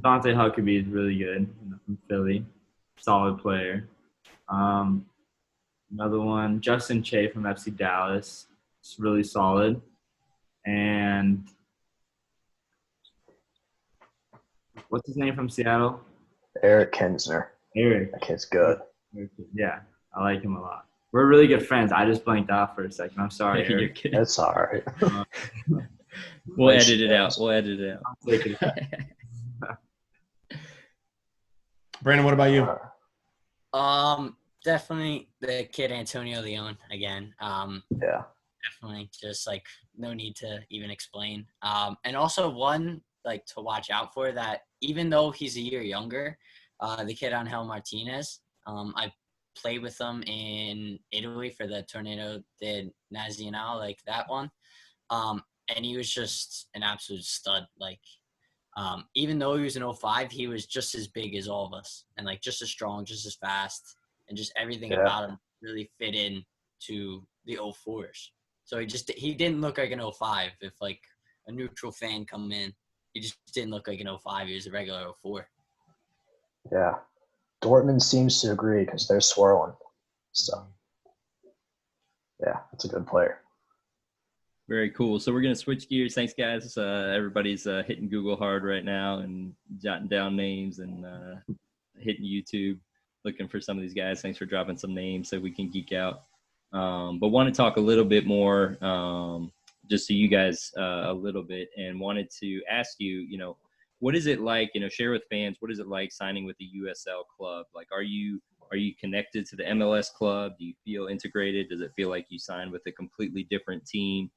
S5: Dante Huckabee is really good from Philly. Solid player. Another one, Justin Che from FC Dallas. It's really solid. And what's his name from Seattle?
S2: Eric Kinsner.
S5: Eric.
S2: That kid's good.
S5: Yeah, I like him a lot. We're really good friends. I just blanked out for a second. I'm sorry,
S1: You're
S5: Eric.
S1: kidding.
S2: That's all right.
S1: We'll edit it out.
S3: Brandon, what about you?
S4: Definitely the kid Antonio Leon again.
S2: Yeah.
S4: Definitely just no need to even explain. And also one to watch out for that even though he's a year younger, the kid Angel Martinez, I played with him in Italy for the Tornado de Nazionale, that one. And he was just an absolute stud. Even though he was an 05, he was just as big as all of us and just as strong, just as fast, and just everything about him really fit in to the 04s. So he didn't look like an 05. If a neutral fan come in, he just didn't look like an 05. He was a regular 04.
S2: Yeah. Dortmund seems to agree because they're swirling. So, yeah, that's a good player.
S1: Very cool. So we're going to switch gears. Thanks, guys. Everybody's hitting Google hard right now and jotting down names and hitting YouTube, looking for some of these guys. Thanks for dropping some names so we can geek out. But want to talk a little bit more, just so you guys a little bit, and wanted to ask you, what is it like, share with fans, what is it like signing with the USL club? Are you connected to the MLS club? Do you feel integrated? Does it feel like you signed with a completely different team?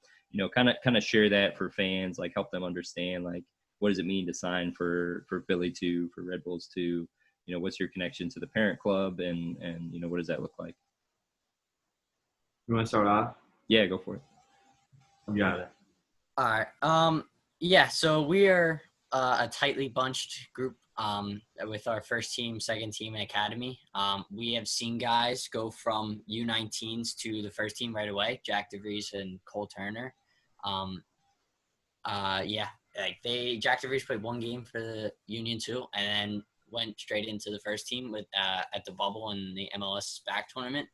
S1: kind of share that for fans, like help them understand, like, what does it mean to sign for Philly 2, for Red Bulls 2? What's your connection to the parent club, and what does that look like?
S5: You want to start off?
S1: Yeah, go for it.
S5: You got it.
S4: All right. Yeah, so we are a tightly bunched group with our first team, second team, and academy. We have seen guys go from U19s to the first team right away, Jack DeVries and Cole Turner. Jack DeVries played one game for the Union2 and then went straight into the first team with at the bubble and the MLS back tournament.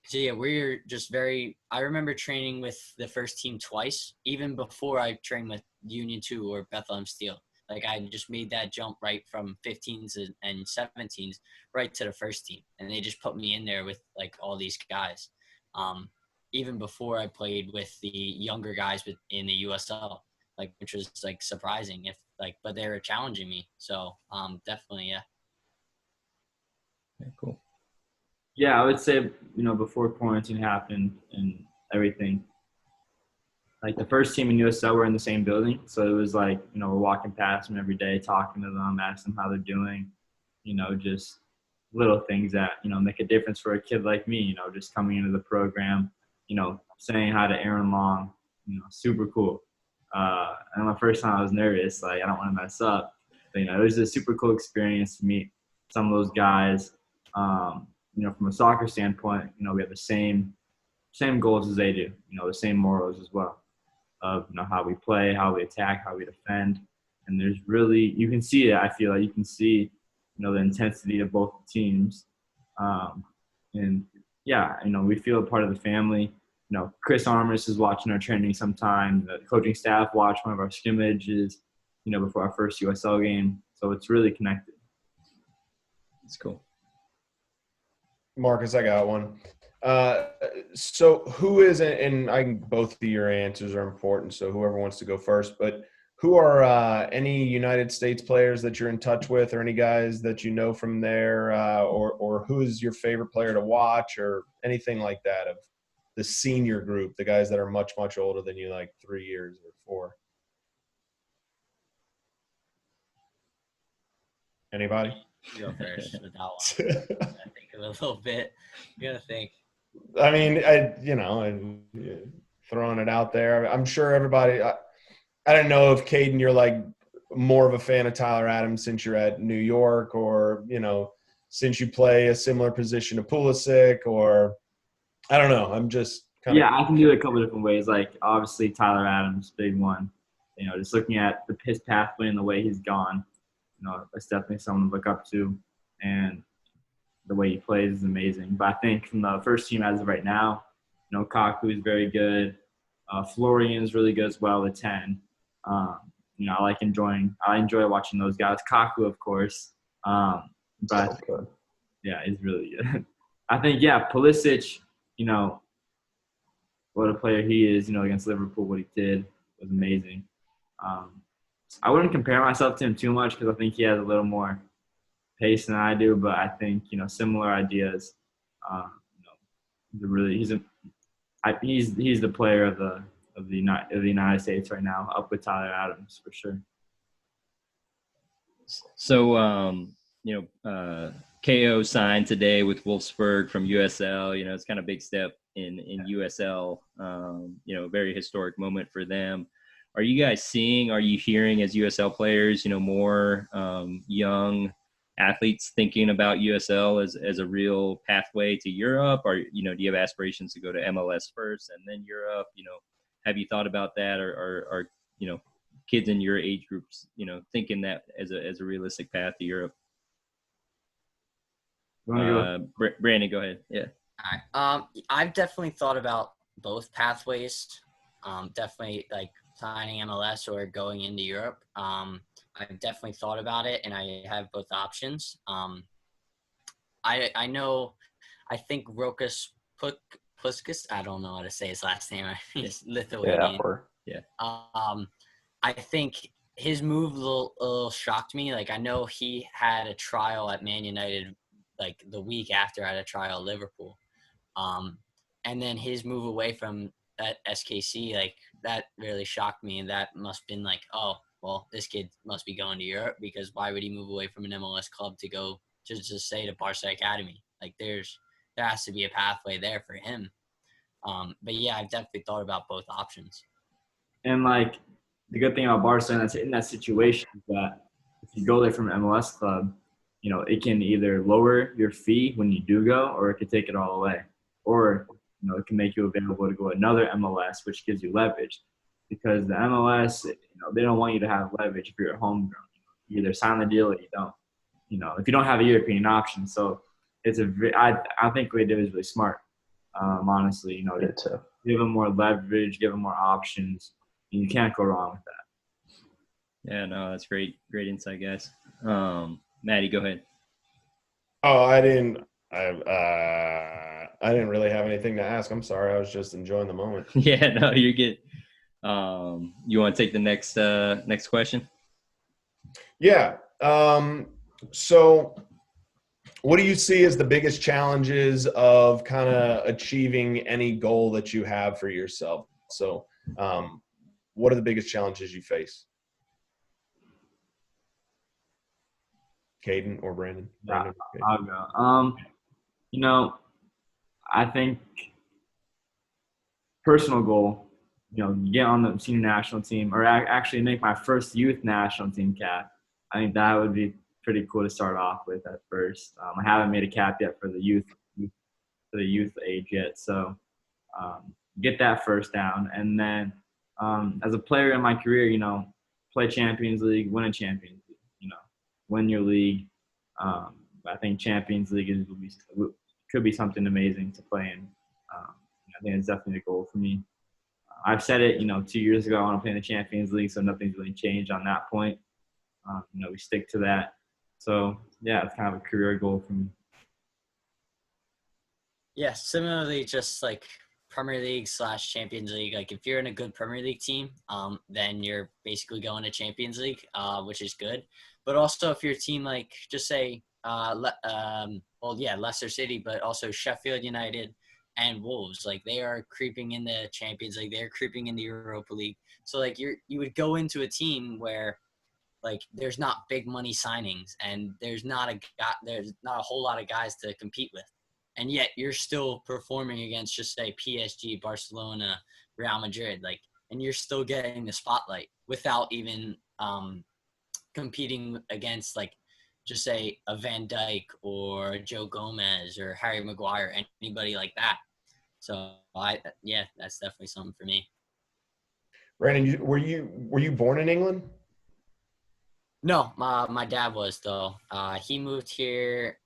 S4: So yeah, we're just I remember training with the first team twice, even before I trained with Union2 or Bethlehem Steel. Like, I just made that jump right from 15s and 17s right to the first team. And they just put me in there with, like, all these guys. Even before I played with the younger guys in the USL, like, which was, like, surprising. But they were challenging me. So, definitely, yeah.
S1: Okay, cool.
S5: Yeah, I would say, before quarantine happened and everything, like the first team in USL were in the same building. So it was like, we're walking past them every day, talking to them, asking them how they're doing, just little things that, make a difference for a kid like me, just coming into the program, saying hi to Aaron Long, super cool. And the first time I was nervous, like, I don't want to mess up. But, it was a super cool experience to meet some of those guys. From a soccer standpoint, we have the same goals as they do, the same morals as well of, how we play, how we attack, how we defend. And there's really, you can see it. I feel like you can see, the intensity of both teams. And yeah, we feel a part of the family. Chris Armis is watching our training sometime. The coaching staff watch one of our scrimmages, before our first USL game. So it's really connected.
S1: It's cool.
S3: Marcus, I got one. So who is, and both of your answers are important, so whoever wants to go first, but who are any United States players that you're in touch with, or any guys that you know from there, or who is your favorite player to watch, or anything like that, of the senior group, the guys that are much, much older than you, like 3 years or 4? Anybody?
S4: Go first with that one. I think of a little bit. You gotta think.
S3: I mean, throwing it out there. I'm sure everybody. I don't know if Caden, you're like more of a fan of Tyler Adams since you're at New York, or since you play a similar position to Pulisic, or I don't know. I'm just kind of.
S5: Yeah, I can do it a couple different ways. Like, obviously Tyler Adams, big one. Just looking at his pathway and the way he's gone. That's definitely someone to look up to, and the way he plays is amazing. But I think from the first team as of right now, Kaku is very good. Florian is really good as well at 10. I enjoy watching those guys. Kaku, of course. But yeah, he's really good. I think, Pulisic, what a player he is, against Liverpool, what he did was amazing. I wouldn't compare myself to him too much because I think he has a little more pace than I do, but I think, similar ideas. He's the player of the United States right now, up with Tyler Adams for sure.
S1: So, KO signed today with Wolfsburg from USL. It's kind of a big step in USL. Very historic moment for them. Are you hearing as USL players, more young athletes thinking about USL as a real pathway to Europe? Or, do you have aspirations to go to MLS first and then Europe? Have you thought about that? Or are kids in your age groups, thinking that as a realistic path to Europe? Brandon, go ahead. Yeah.
S4: All right. I've definitely thought about both pathways. Definitely like signing MLS or going into Europe. I've definitely thought about it, and I have both options. I think Rokas Puskas, I don't know how to say his last name. He's Lithuanian.
S2: Yeah.
S4: I think his move a little shocked me. Like, I know he had a trial at Man United like the week after I had a trial at Liverpool. And then his move away from at SKC, like that really shocked me. And that must have been like, oh, well, this kid must be going to Europe, because why would he move away from an MLS club to go just say to Barca Academy? Like there has to be a pathway there for him. But yeah, I've definitely thought about both options.
S5: And like the good thing about Barca in that situation is that if you go there from an MLS club, you know, it can either lower your fee when you do go, or it could take it all away. Or, you know, it can make you available to go another MLS, which gives you leverage. Because the MLS, you know, they don't want you to have leverage if you're homegrown. You either sign the deal or you don't. You know, if you don't have a European option. So it's I think what they did was really smart. Honestly, you know, give them more leverage, give them more options, and you can't go wrong with that.
S1: Yeah, no, that's great insight, guys. Matty, go ahead.
S3: Oh, I didn't really have anything to ask. I'm sorry. I was just enjoying the moment.
S1: Yeah, no, you're good. You want to take the next question?
S3: Yeah. So what do you see as the biggest challenges of kind of achieving any goal that you have for yourself? So what are the biggest challenges you face? Caden or Brandon?
S5: I'll go. You know, I think personal goal, you know, get on the senior national team, or actually make my first youth national team cap. I think that would be pretty cool to start off with at first. I haven't made a cap yet for the youth age yet, so get that first down, and then as a player in my career, you know, play Champions League, win a Champions League, you know, win your league. I think Champions League could be something amazing to play in. I think it's definitely a goal for me. I've said it, you know, 2 years ago I want to play in the Champions League, so nothing's really changed on that point. You know, we stick to that. So, yeah, it's kind of a career goal for me.
S4: Yeah, similarly, just like Premier League / Champions League. Like if you're in a good Premier League team, then you're basically going to Champions League, which is good. But also if your team, like just say, Leicester City, but also Sheffield United and Wolves, like they are creeping in the Champions League, they're creeping in the Europa League. So like you would go into a team where like there's not big money signings and there's not a whole lot of guys to compete with. And yet you're still performing against just say PSG, Barcelona, Real Madrid, like, and you're still getting the spotlight without even competing against like just say a Van Dijk or Joe Gomez or Harry Maguire, anybody like that. So that's definitely something for me.
S3: Brandon, were you born in England?
S4: No, my dad was though. He moved here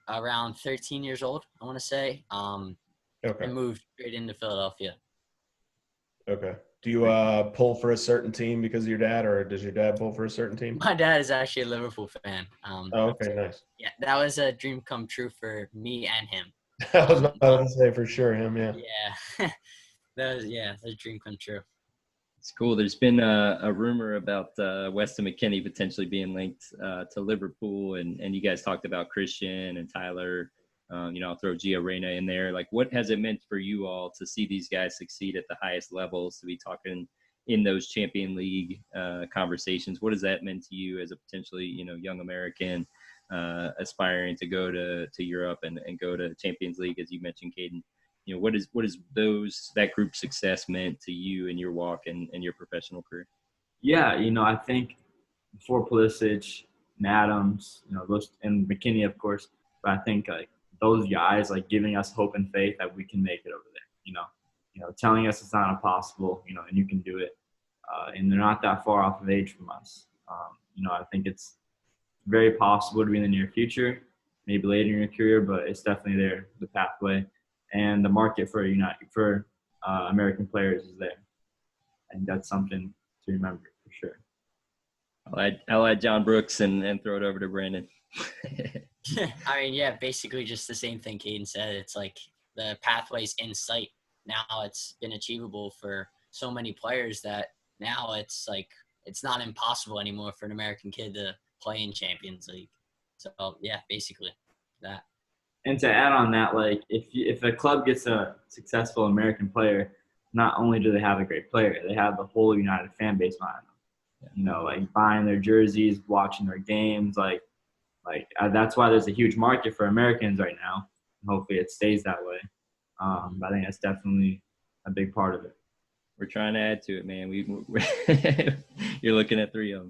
S4: around 13 years old, I want to say.
S3: Okay.
S4: And moved straight into Philadelphia.
S3: Okay. Do you pull for a certain team because of your dad, or does your dad pull for a certain team?
S4: My dad is actually a Liverpool fan.
S3: Okay, nice.
S4: Yeah, that was a dream come true for me and him.
S3: I was about to say for sure him, yeah.
S4: Yeah, that was a dream come true.
S1: It's cool. There's been a rumor about Weston McKennie potentially being linked to Liverpool, and you guys talked about Christian and Tyler. I'll throw Gio Reyna in there. Like, what has it meant for you all to see these guys succeed at the highest levels, to be talking in those Champion League conversations? What has that meant to you as a potentially, young American aspiring to go to Europe and go to Champions League, as you mentioned, Caden? What is that group success meant to you in your walk and your professional career?
S5: Yeah, I think before Pulisic and Adams, and McKinney, of course, but I think like those guys like giving us hope and faith that we can make it over there. Telling us it's not impossible, and you can do it, and they're not that far off of age from us. I think it's very possible to be in the near future, maybe later in your career, but it's definitely there, the pathway. And the market for American players is there. And that's something to remember for sure.
S1: I'll add John Brooks and throw it over to Brandon.
S4: I mean, yeah, basically just the same thing Caden said. It's like the pathway's in sight. Now it's been achievable for so many players that now it's like it's not impossible anymore for an American kid to play in Champions League. So, yeah, basically that.
S5: And to add on that, like if a club gets a successful American player, not only do they have a great player, they have the whole United fan base behind them. You know, like buying their jerseys, watching their games, that's why there's a huge market for Americans right now. Hopefully it stays that way. But I think that's definitely a big part of it.
S1: We're trying to add to it, man. You're looking at 3 of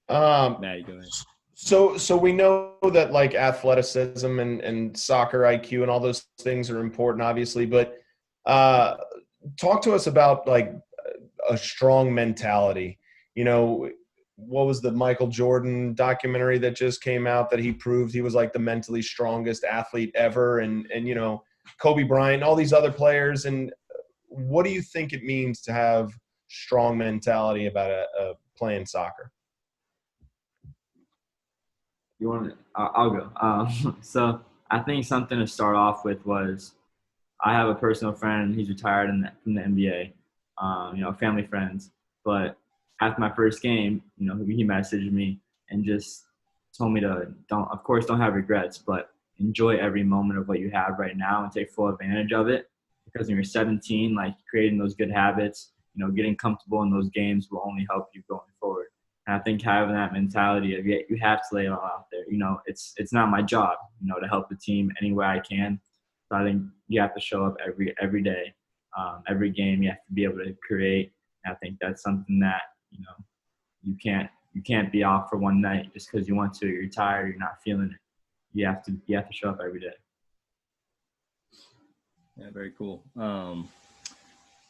S1: them. Matty, go ahead.
S3: So we know that like athleticism and soccer IQ and all those things are important, obviously, but talk to us about like a strong mentality. You know, what was the Michael Jordan documentary that just came out that he proved he was like the mentally strongest athlete ever, and you know, Kobe Bryant, all these other players. And what do you think it means to have strong mentality about playing soccer?
S5: You want to? I'll go. So I think something to start off with was I have a personal friend. He's retired from the NBA. You know, family friends. But after my first game, you know, he messaged me and just told me to don't have regrets, but enjoy every moment of what you have right now and take full advantage of it. Because when you're 17, like creating those good habits, you know, getting comfortable in those games will only help you going forward. And I think having that mentality of you have to lay it all out there. You know, it's not my job, you know, to help the team any way I can. So I think you have to show up every day, every game. You have to be able to create. And I think that's something that, you know, you can't be off for one night just because you want to. You're tired. You're not feeling it. You have to show up every day.
S1: Yeah, very cool.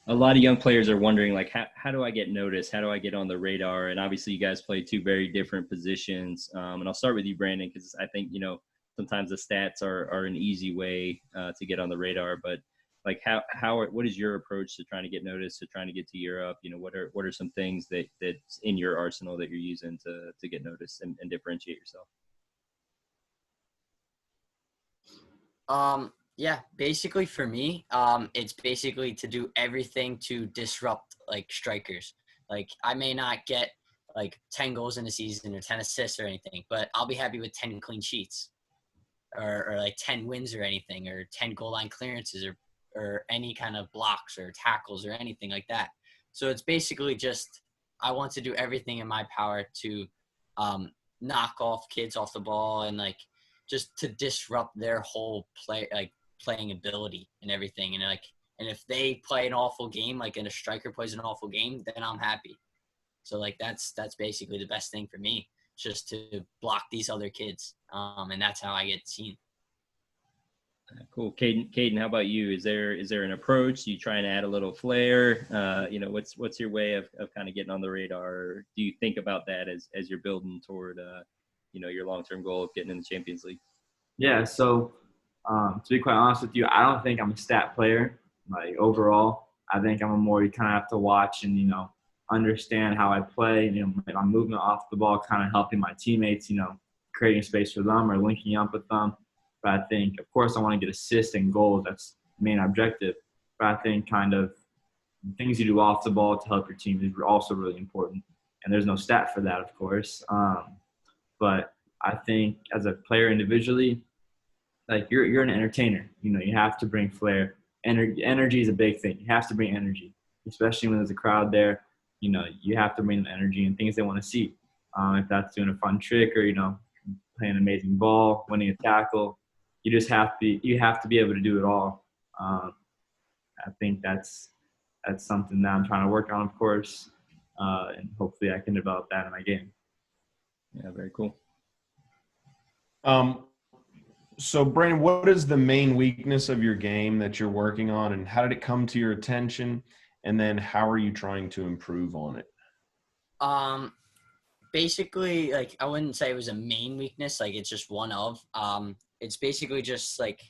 S1: A lot of young players are wondering, like, how do I get noticed? How do I get on the radar? And obviously you guys play 2 very different positions. And I'll start with you, Brandan, because I think, you know, sometimes the stats are an easy way to get on the radar. But like what is your approach to trying to get noticed, to trying to get to Europe? You know, what are some things that's in your arsenal that you're using to get noticed and differentiate yourself?
S4: Yeah, basically for me, it's basically to do everything to disrupt like strikers. Like I may not get like 10 goals in a season or 10 assists or anything, but I'll be happy with 10 clean sheets or like 10 wins or anything, or 10 goal line clearances or any kind of blocks or tackles or anything like that. So it's basically just, I want to do everything in my power to knock off kids off the ball and like just to disrupt their whole playing ability and everything. And if they play an awful game, like and a striker plays an awful game, then I'm happy. So like that's basically the best thing for me, just to block these other kids. And that's how I get seen.
S1: Cool. Kaden, how about you? Is there an approach? Do you try and add a little flair? You know, what's your way of kind of getting on the radar? Or do you think about that as you're building toward you know, your long-term goal of getting in the Champions League?
S5: Yeah, so to be quite honest with you, I don't think I'm a stat player. Like overall, I think I'm a more, you kind of have to watch and, you know, understand how I play. You know, my movement off the ball, kind of helping my teammates, you know, creating space for them or linking up with them. But I think, of course, I want to get assists and goals. That's the main objective. But I think kind of things you do off the ball to help your team is also really important. And there's no stat for that, of course. But I think as a player individually, like you're an entertainer. You know, you have to bring flair. Energy is a big thing. You have to bring energy, especially when there's a crowd there. You know, you have to bring the energy and things they want to see. If that's doing a fun trick or, you know, playing an amazing ball, winning a tackle, you have to be able to do it all. I think that's something that I'm trying to work on, of course, and hopefully I can develop that in my game.
S1: Yeah, very cool.
S3: So, Brandan, what is the main weakness of your game that you're working on, and how did it come to your attention? And then how are you trying to improve on it?
S4: Basically, like, I wouldn't say it was a main weakness. Like, it's just one of. It's basically just, like,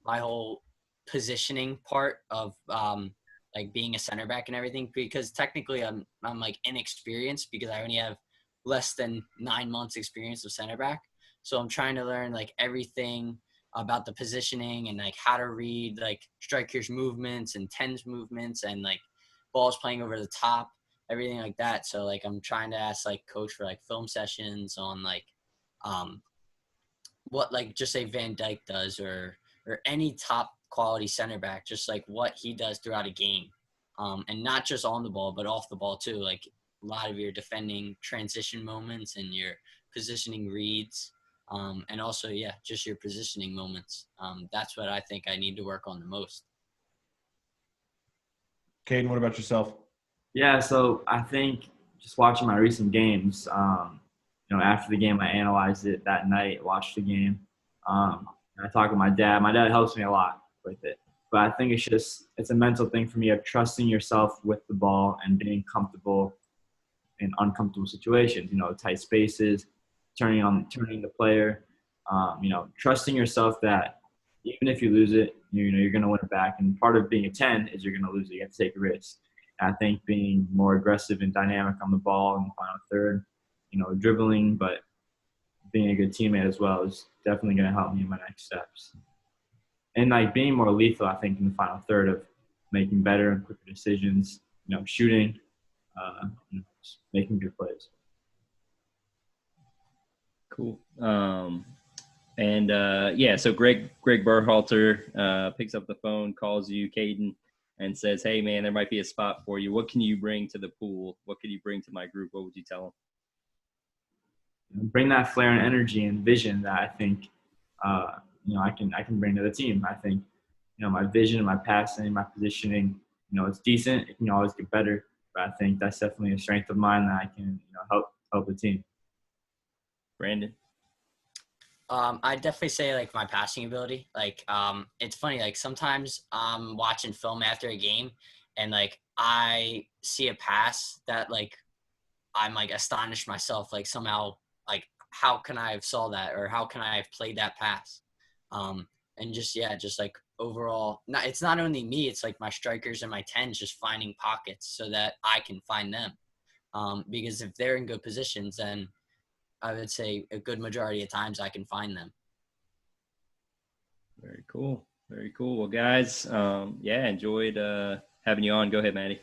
S4: my whole positioning part of, like, being a center back and everything. Because technically I'm like, inexperienced because I only have less than 9 months experience of center back. So I'm trying to learn, like, everything about the positioning and, like, how to read, like, strikers' movements and 10's movements and, like, balls playing over the top, everything like that. So, like, I'm trying to ask, like, coach for, like, film sessions on, like, what, like, just say Van Dijk does or any top quality center back, just like what he does throughout a game. And not just on the ball, but off the ball too. Like a lot of your defending transition moments and your positioning reads. And also, just your positioning moments. That's what I think I need to work on the most.
S3: Caden, what about yourself?
S5: Yeah, so I think just watching my recent games, after the game, I analyzed it that night, watched the game. I talked with my dad. My dad helps me a lot with it. But I think it's a mental thing for me of trusting yourself with the ball and being comfortable in uncomfortable situations, tight spaces, turning the player, trusting yourself that even if you lose it, you're going to win it back. And part of being a 10 is you're going to lose it. You have to take a risk. And I think being more aggressive and dynamic on the ball in the final third, dribbling, but being a good teammate as well is definitely going to help me in my next steps. And being more lethal, I think, in the final third of making better and quicker decisions, shooting, just making good plays.
S1: Cool. So Greg Berhalter picks up the phone, calls you, Caden, and says, "Hey, man, there might be a spot for you. What can you bring to the pool? What can you bring to my group?" What would you tell him?
S5: Bring that flair and energy and vision that I think, I can bring to the team. I think, my vision, my passing, my positioning, it's decent. It can always get better, but I think that's definitely a strength of mine that I can, help the team.
S1: Brandon?
S4: I'd definitely say my passing ability. It's funny, sometimes I'm watching film after a game and I see a pass that I'm astonished myself, somehow, how can I have saw that, or how can I have played that pass? And just overall, it's not only me, it's my strikers and my 10s just finding pockets so that I can find them. Because if they're in good positions, then I would say a good majority of times I can find them.
S1: Very cool. Very cool. Well, guys, enjoyed having you on. Go ahead, Matty.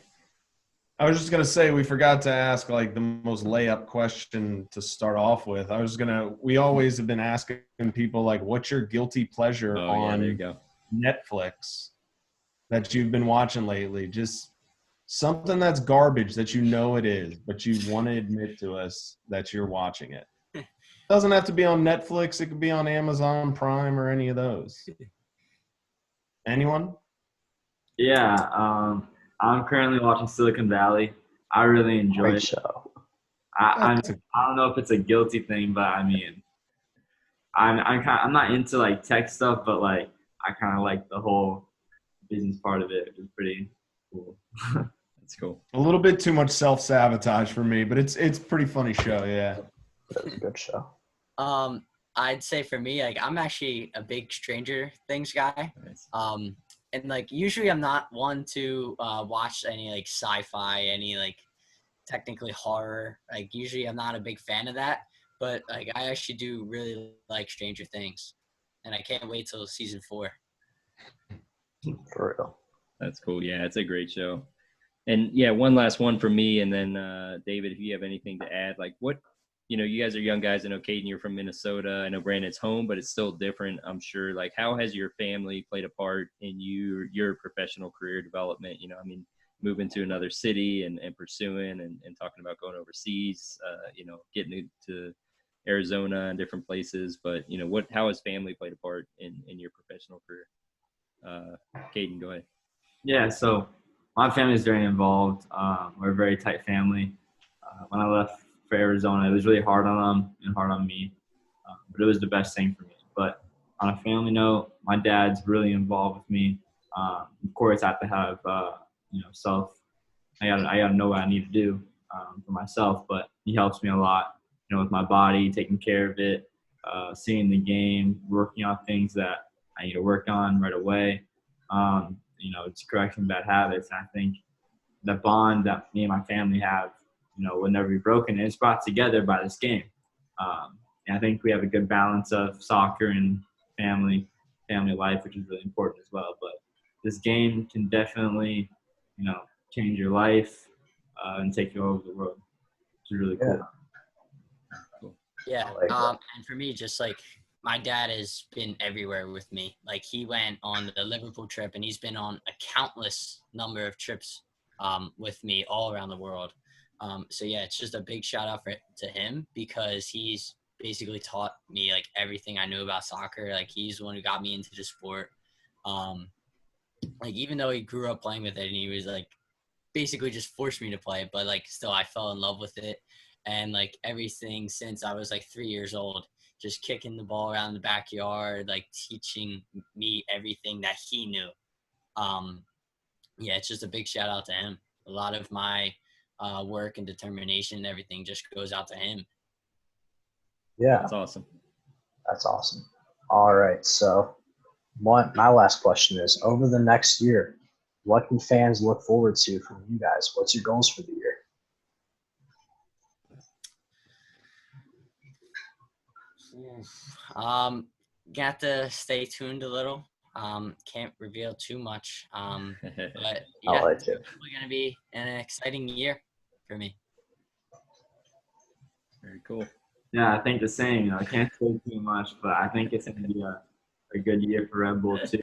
S3: I was just going to say, we forgot to ask the most layup question to start off with. We always have been asking people what's your guilty pleasure on
S1: there you go.
S3: Netflix that you've been watching lately? Just something that's garbage that it is, but you want to admit to us that you're watching it. It doesn't have to be on Netflix. It could be on Amazon Prime or any of those. Anyone?
S5: Yeah, I'm currently watching Silicon Valley. I really enjoy
S2: Great
S5: it.
S2: show.
S5: I don't know if it's a guilty thing, but I mean, I'm not into tech stuff, but I kind of like the whole business part of it, which is pretty cool.
S1: That's cool.
S3: A little bit too much self-sabotage for me, but it's a pretty funny show, yeah.
S2: That's a good show.
S4: I'd say for me, I'm actually a big Stranger Things guy.
S1: Nice.
S4: And usually I'm not one to watch any sci-fi, any technically horror. Usually I'm not a big fan of that, but I actually do really like Stranger Things, and I can't wait till season 4.
S2: For real.
S1: That's cool. Yeah, it's a great show. And one last one for me, and then David, if you have anything to add, what, you guys are young guys. I know, Caden, you're from Minnesota. I know Brandon's home, but it's still different, I'm sure. How has your family played a part in your professional career development? Moving to another city and pursuing and talking about going overseas, getting to Arizona and different places. But, how has family played a part in your professional career? Caden, go ahead.
S5: Yeah, so my family is very involved. We're a very tight family. When I left for Arizona, it was really hard on them and hard on me, but it was the best thing for me. But on a family note, my dad's really involved with me. Of course, I have to have self. I gotta know what I need to do for myself, but he helps me a lot. With my body, taking care of it, seeing the game, working on things that I need to work on right away. It's correcting bad habits. And I think the bond that me and my family have, will never be broken. And it's brought together by this game. And I think we have a good balance of soccer and family life, which is really important as well. But this game can definitely, change your life and take you over the world, which is really cool.
S4: Yeah.
S2: I like that.
S4: And for me, just my dad has been everywhere with me. Like, he went on the Liverpool trip, and he's been on a countless number of trips with me all around the world. So yeah, it's just a big shout out to him, because he's basically taught me like everything I knew about soccer. Like, he's the one who got me into the sport. Like, even though he grew up playing with it, and he was like basically just forced me to play, but like still I fell in love with it. And like everything since I was like 3 years old, just kicking the ball around the backyard, like teaching me everything that he knew. Yeah, it's just a big shout out to him. A lot of my work and determination and everything just goes out to him.
S2: Yeah,
S1: That's awesome.
S2: that's awesome. All right, so my last question is, over the next year, what can fans look forward to from you guys? What's your goals for the year?
S4: Got to stay tuned a little. Can't reveal too much. But yeah,
S2: I like
S4: it's
S2: it.
S4: definitely gonna be an exciting year for me.
S1: Very cool.
S5: Yeah, I think the same. I can't say too much, but I think it's going to be a good year for Red Bull too.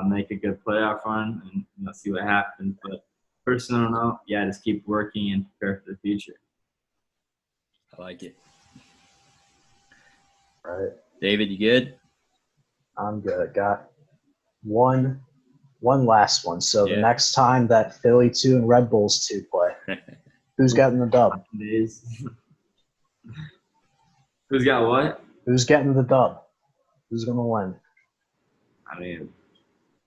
S5: Make a good playoff run and see what happens. But personal note, yeah, just keep working and prepare for the future.
S1: I like it.
S2: All right,
S1: David, you good?
S2: I'm good. Got one last one. So
S1: Yeah.
S2: the next time that Philly 2 and Red Bulls 2 play, who's getting the dub?
S5: Days. Who's got what?
S2: Who's getting the dub? Who's going to win?
S5: I mean,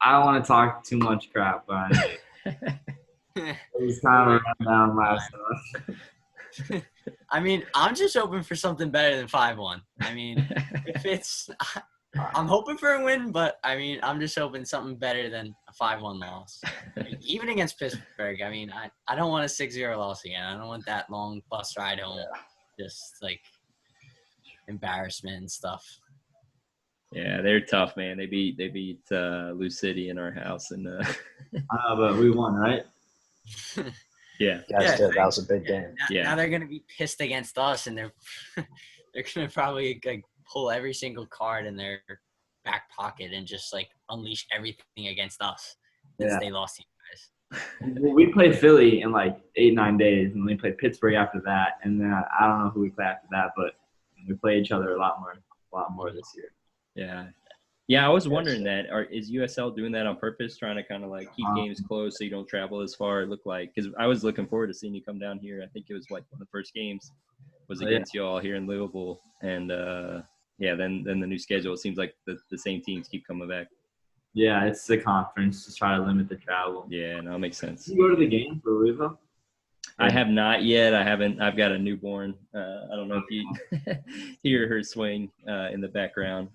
S5: I don't want to talk too much crap, but it was kind of a rundown last time.
S4: I mean, I'm just hoping for something better than 5-1. I mean, I'm hoping for a win, but I mean, I'm just hoping something better than a 5-1 loss. Even against Pittsburgh, I mean, I don't want a 6-0 loss again. I don't want that long bus ride home. Just like embarrassment and stuff.
S1: Yeah, they're tough, man. They beat Lou City in our house, and
S5: But we won, right?
S1: yeah,
S2: Guys did. That was a big game.
S4: Now they're gonna be pissed against us, and they're gonna probably like pull every single card in their back pocket and just like unleash everything against us since they lost to you guys.
S5: Well, we played Philly in like 8-9 days, and we played Pittsburgh after that, and then I don't know who we play after that, but we play each other a lot more this year.
S1: Yeah. I was wondering that. Is USL doing that on purpose, trying to kind of like keep games close so you don't travel as far? It looked like, because I was looking forward to seeing you come down here. I think it was like one of the first games was against you all here in Louisville, and then the new schedule. It seems like the same teams keep coming back.
S5: Yeah, it's the conference to try to limit the travel.
S1: Yeah, no, it makes sense.
S5: Did you go to the game for Louisville?
S1: I have not yet. I've got a newborn. I don't know if you hear her swing in the background.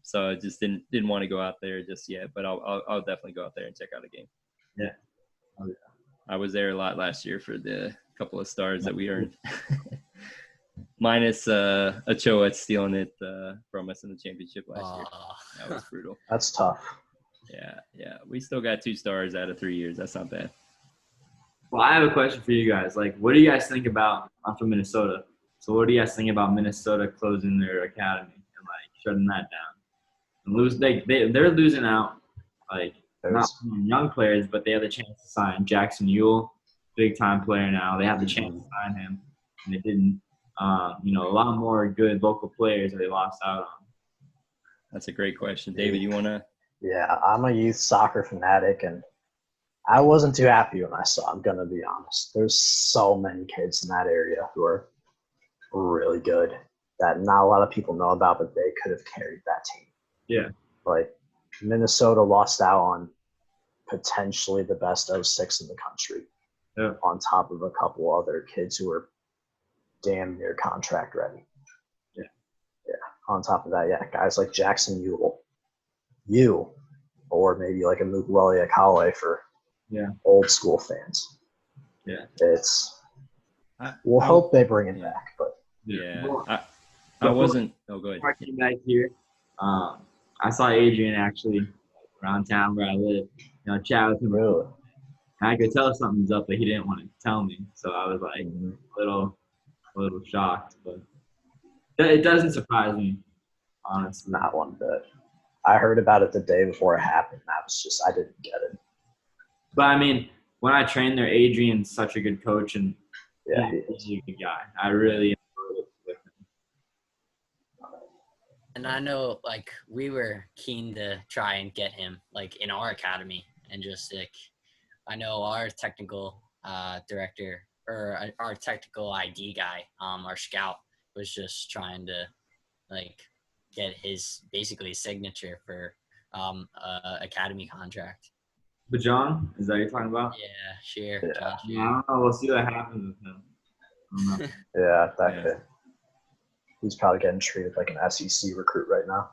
S1: So I just didn't want to go out there just yet. But I'll definitely go out there and check out a game.
S5: Yeah. Oh, yeah.
S1: I was there a lot last year for the couple of stars that we earned. Minus Ochoa stealing it from us in the championship last year. That was brutal.
S2: That's tough.
S1: Yeah. We still got 2 stars out of 3 years. That's not bad.
S5: Well, I have a question for you guys. Like, what do you guys think about – I'm from Minnesota. So what do you guys think about Minnesota closing their academy and, like, shutting that down? And they're losing out, like, not from young players, but they have the chance to sign Jackson Ewell, big-time player now. They have the chance to sign him, and they didn't. A lot more good local players that they lost out on.
S1: That's a great question. David, you want to –
S2: Yeah, I'm a youth soccer fanatic, and I wasn't too happy when I saw. I'm gonna be honest. There's so many kids in that area who are really good that not a lot of people know about, but they could have carried that team.
S5: Yeah.
S2: Like, Minnesota lost out on potentially the best 06 in the country.
S5: Yeah.
S2: On top of a couple other kids who were damn near contract ready.
S5: Yeah.
S2: On top of that, guys like Jackson Ewell, or maybe like a Mukweli Akale for old school fans.
S5: Yeah.
S2: We'll hope they bring it back, but
S1: I wasn't. Oh, go ahead.
S5: Parking back here. I saw Adrian actually around town where I live. Chat with him.
S2: really,
S5: And I could tell something's up, but he didn't want to tell me. So I was like a little shocked, but it doesn't surprise me. honestly.
S2: Not one bit. I heard about it the day before it happened. I didn't get it.
S5: But I mean, when I trained there, Adrian's such a good coach, and
S2: Yeah,
S5: he's a good guy. I really enjoyed it with him.
S4: And I know, like, we were keen to try and get him, like, in our academy, and just, like, I know our technical director, or our technical ID guy, our scout, was just trying to, like, get his, basically, signature for academy contract.
S5: But John, is that what you're talking about?
S4: Yeah, sure.
S2: Yeah.
S4: John
S5: I
S4: Shear.
S5: don't know. We'll see what happens with him. I don't know.
S2: yeah, that
S1: Yeah.
S2: kid. He's probably getting treated like an SEC recruit right now.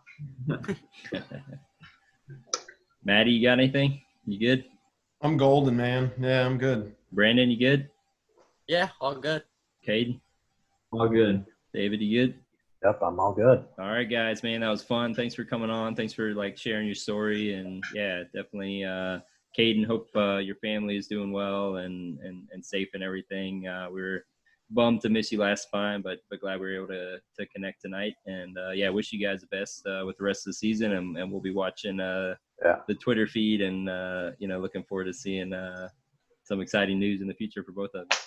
S1: Matty, you got anything? You good?
S3: I'm golden, man. Yeah, I'm good.
S1: Brandon, you good?
S4: Yeah, all good.
S1: Caden,
S5: All good.
S1: David, you good?
S2: Yep, I'm all good.
S1: All right, guys, man, that was fun. Thanks for coming on. Thanks for like sharing your story, and yeah, definitely, Caden. Hope your family is doing well and safe and everything. We were bummed to miss you last time, but glad we were able to connect tonight. And yeah, wish you guys the best with the rest of the season, and we'll be watching the Twitter feed and looking forward to seeing some exciting news in the future for both of you.